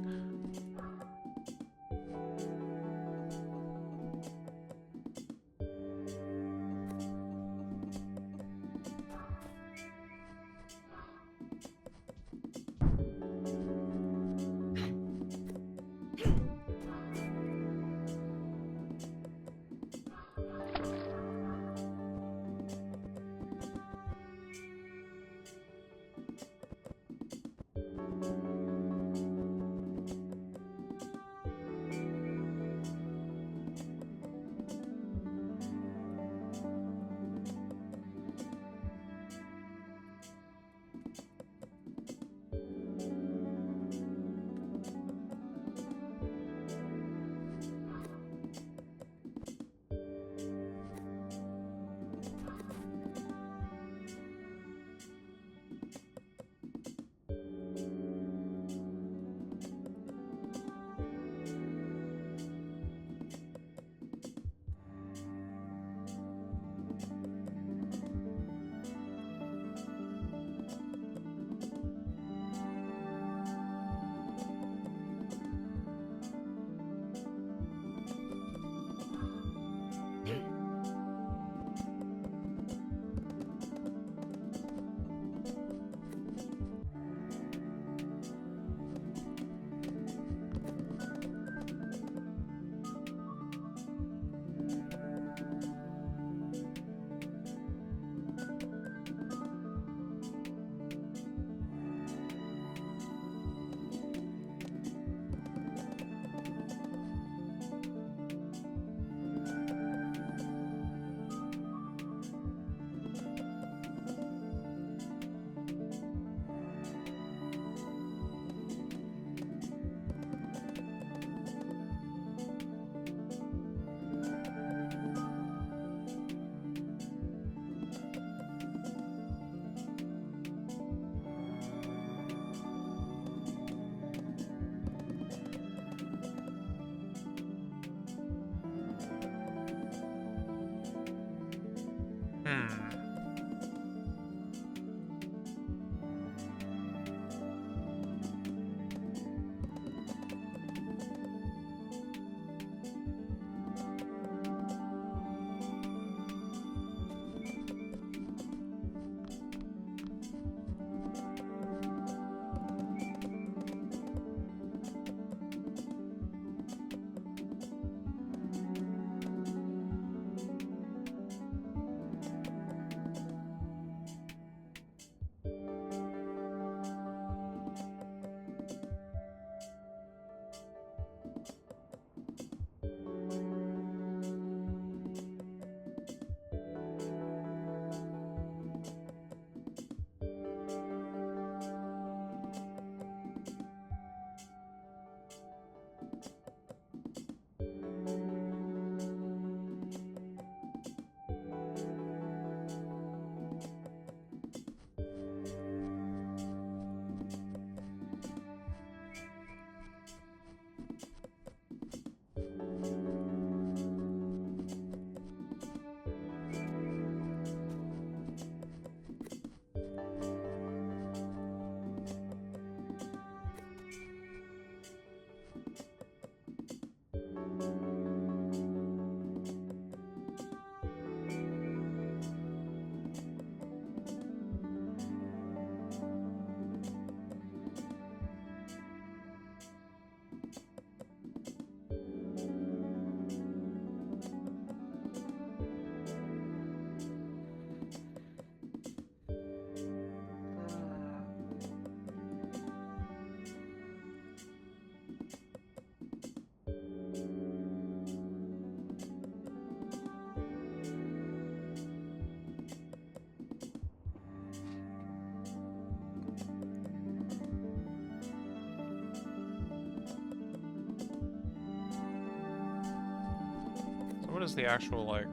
Speaker 1: is the actual, like,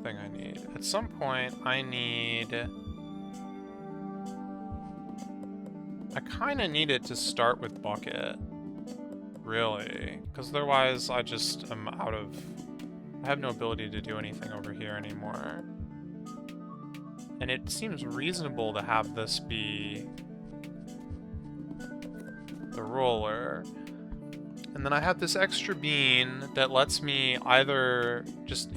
Speaker 1: thing I need? At some point, I need... I kind of need it to start with bucket. Really. Because otherwise, I just am out of... I have no ability to do anything over here anymore. And it seems reasonable to have this be... the roller. And then I have this extra bean that lets me either just...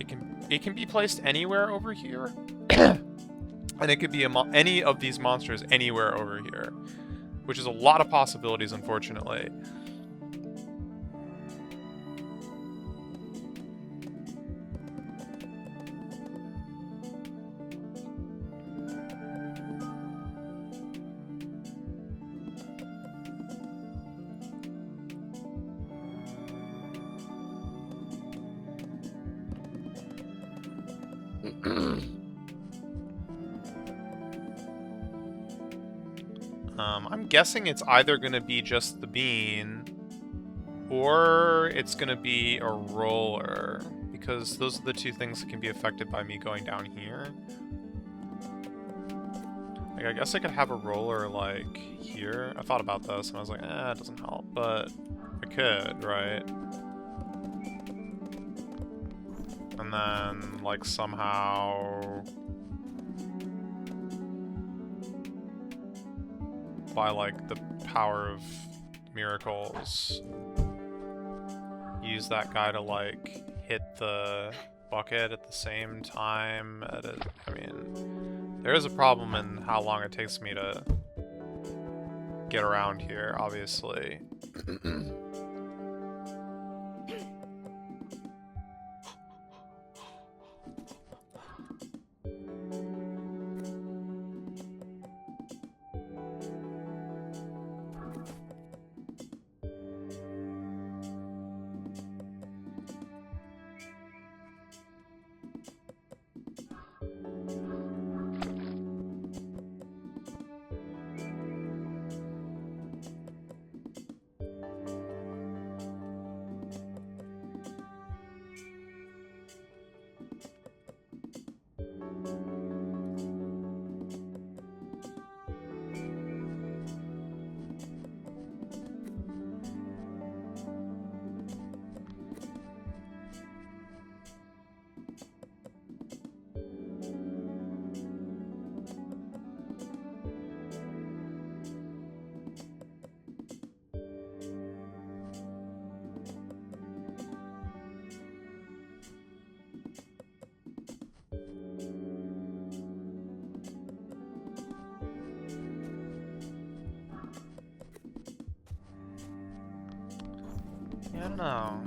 Speaker 1: It can be placed anywhere over here. And it could be any of these monsters anywhere over here. Which is a lot of possibilities, unfortunately. I'm guessing it's either going to be just the bean, or it's going to be a roller, because those are the two things that can be affected by me going down here. Like, I guess I could have a roller, like, here. I thought about this, and I was like, it doesn't help, but I could, right? And then, like, somehow... by, like, the power of miracles, use that guy to, like, hit the bucket at the same time. I mean, there is a problem in how long it takes me to get around here, obviously. I don't know.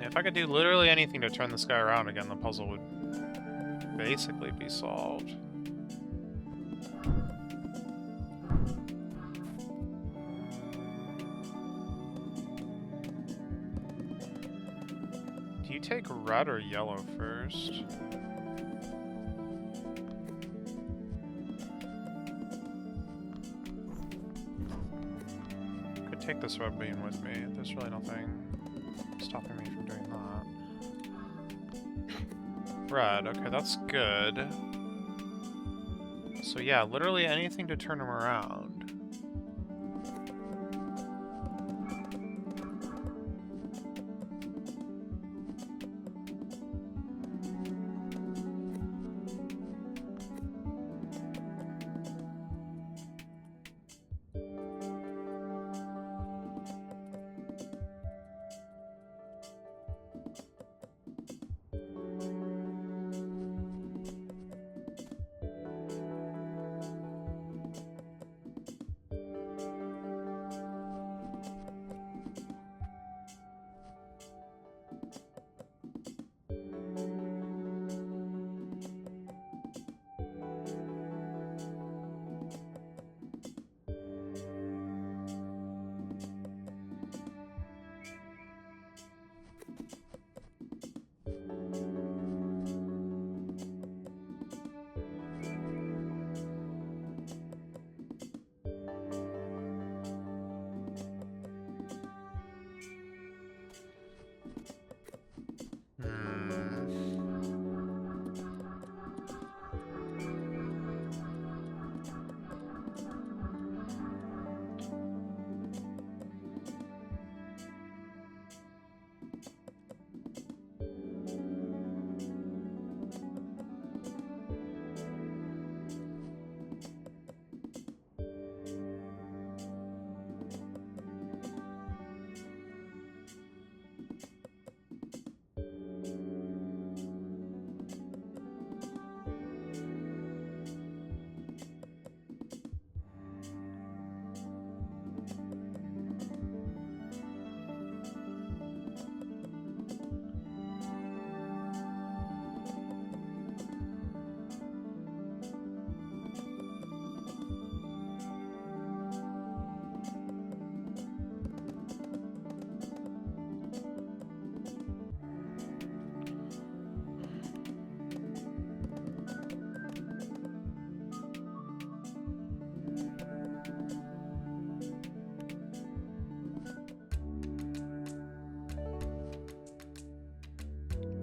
Speaker 1: If I could do literally anything to turn this guy around again, the puzzle would basically be solved. Do you take red or yellow first? Could take this red bean with me. There's really nothing stopping me from doing that. Red, okay, that's good. So yeah, literally anything to turn him around.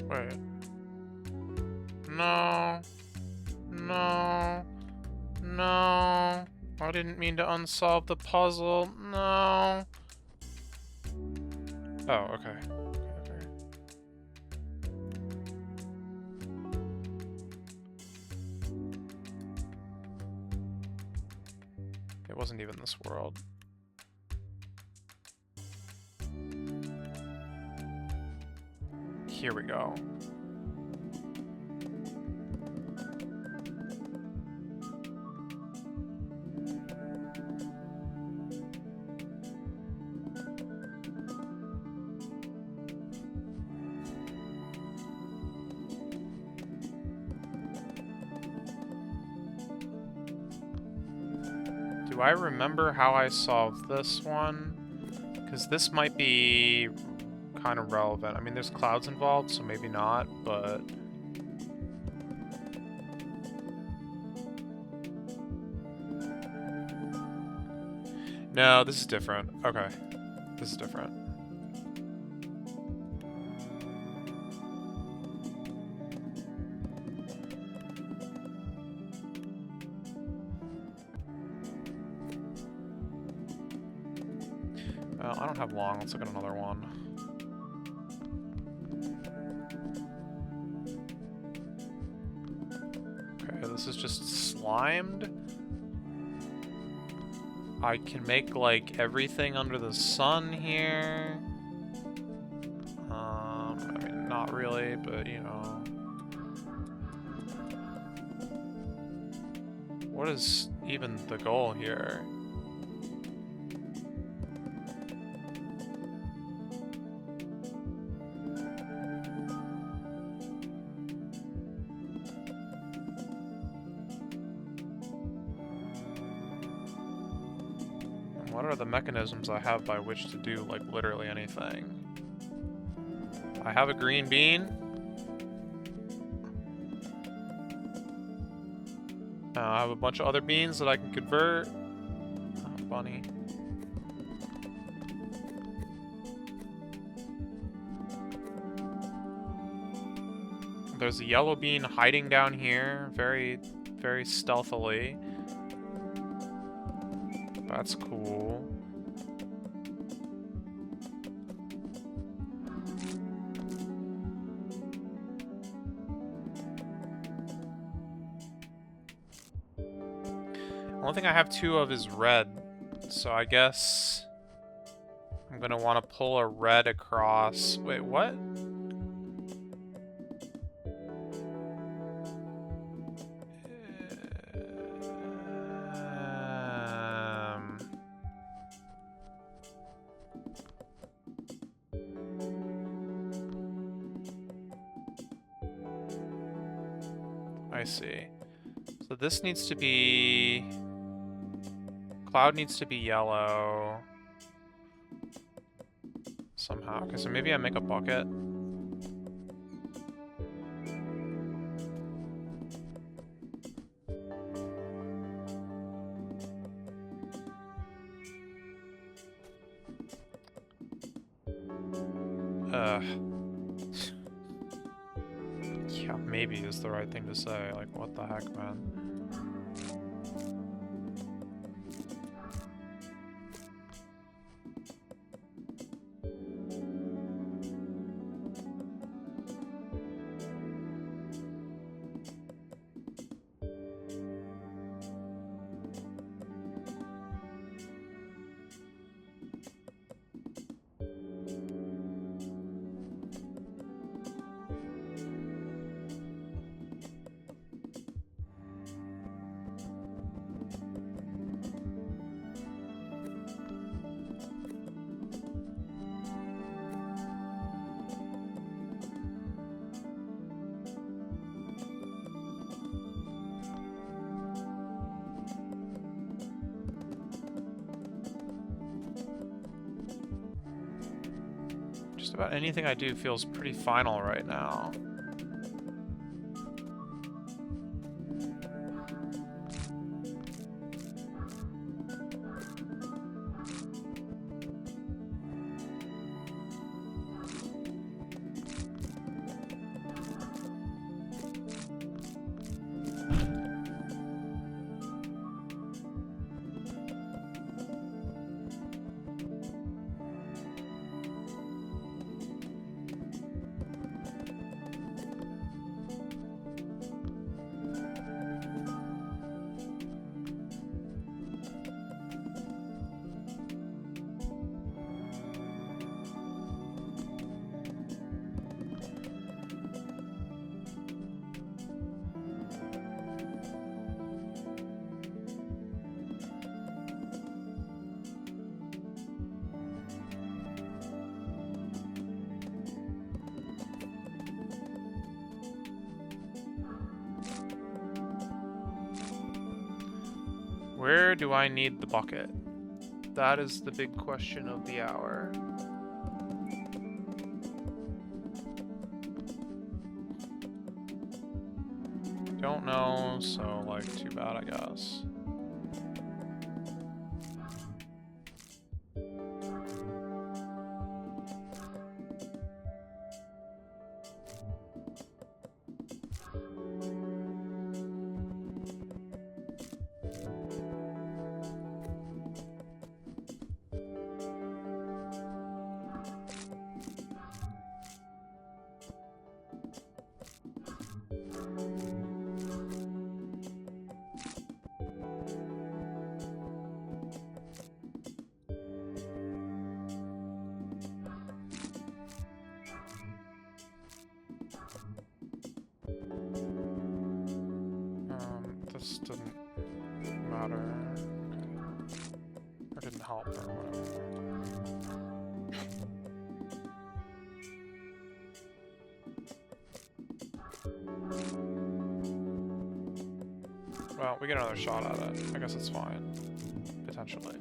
Speaker 1: Wait. No. No. No. I didn't mean to unsolve the puzzle. No. Oh, okay. Okay. It wasn't even this world. Here we go. Do I remember how I solved this one? Because this might be kind of relevant. I mean, there's clouds involved, so maybe not, but... No, this is different. Okay. This is different. Well, I don't have long. Let's look at another one. Okay, this is just slimed. I can make, like, everything under the sun here. I mean, not really, but, you know. What is even the goal here? What are the mechanisms I have by which to do, like, literally anything? I have a green bean. I have a bunch of other beans that I can convert. Oh, bunny. There's a yellow bean hiding down here, very, very stealthily. That's cool. The only thing I have two of is red, so I guess I'm gonna want to pull a red across. Wait, what? I see. So this needs to be... Cloud needs to be yellow. Somehow. Okay, so maybe I make a bucket. Yeah, maybe is the right thing to say. Like, what the heck, man? Just about anything I do feels pretty final right now. Where do I need the bucket? That is the big question of the hour. Don't know, so, like, too bad, I guess. This didn't matter. Or didn't help, or whatever. Well, we get another shot at it. I guess it's fine. Potentially.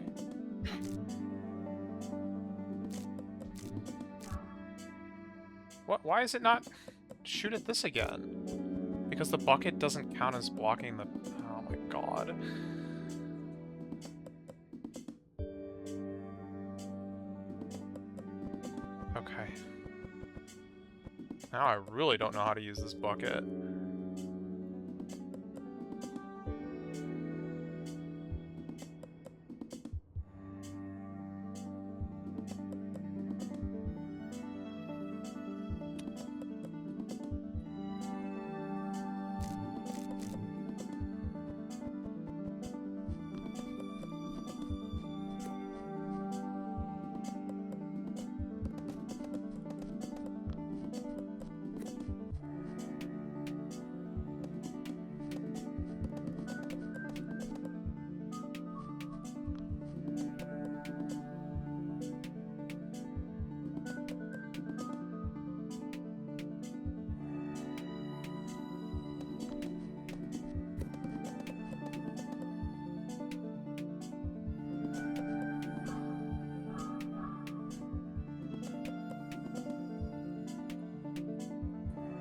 Speaker 1: What? Why is it not shoot at this again? Because the bucket doesn't count as blocking the... Oh my god. Okay. Now I really don't know how to use this bucket.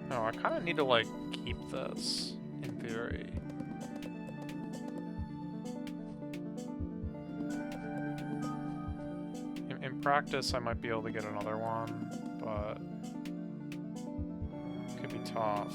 Speaker 1: No, I kind of need to, like, keep this, in theory. In practice, I might be able to get another one, but it could be tough.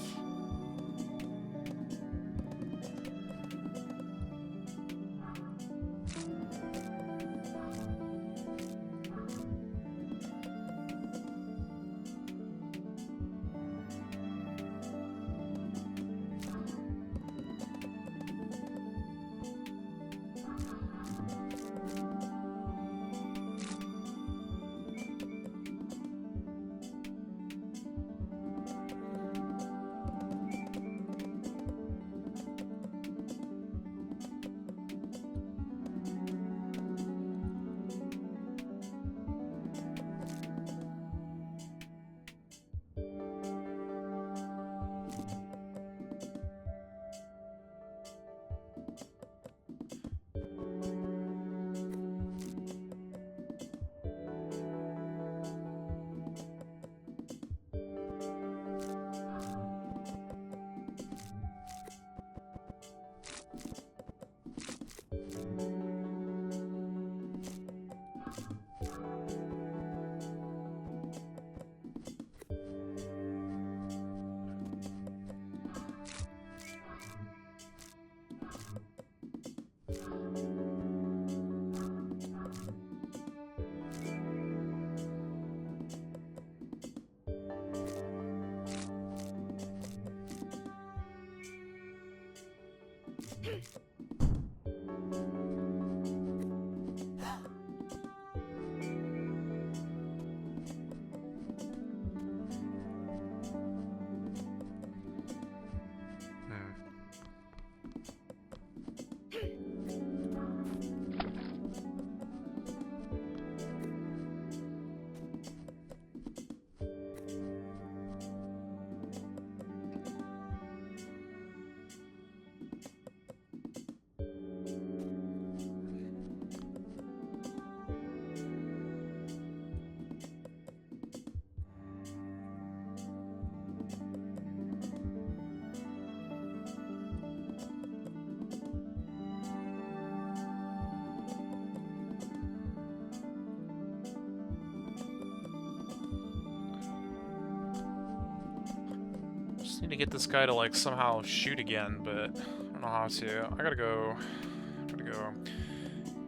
Speaker 1: Just need to get this guy to, like, somehow shoot again, but I don't know how to. I gotta go.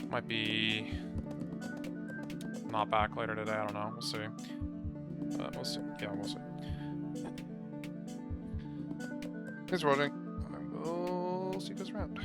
Speaker 1: Might be not back later today, I don't know. We'll see. We'll see. Yeah, we'll see. Thanks for watching. I will see you guys around.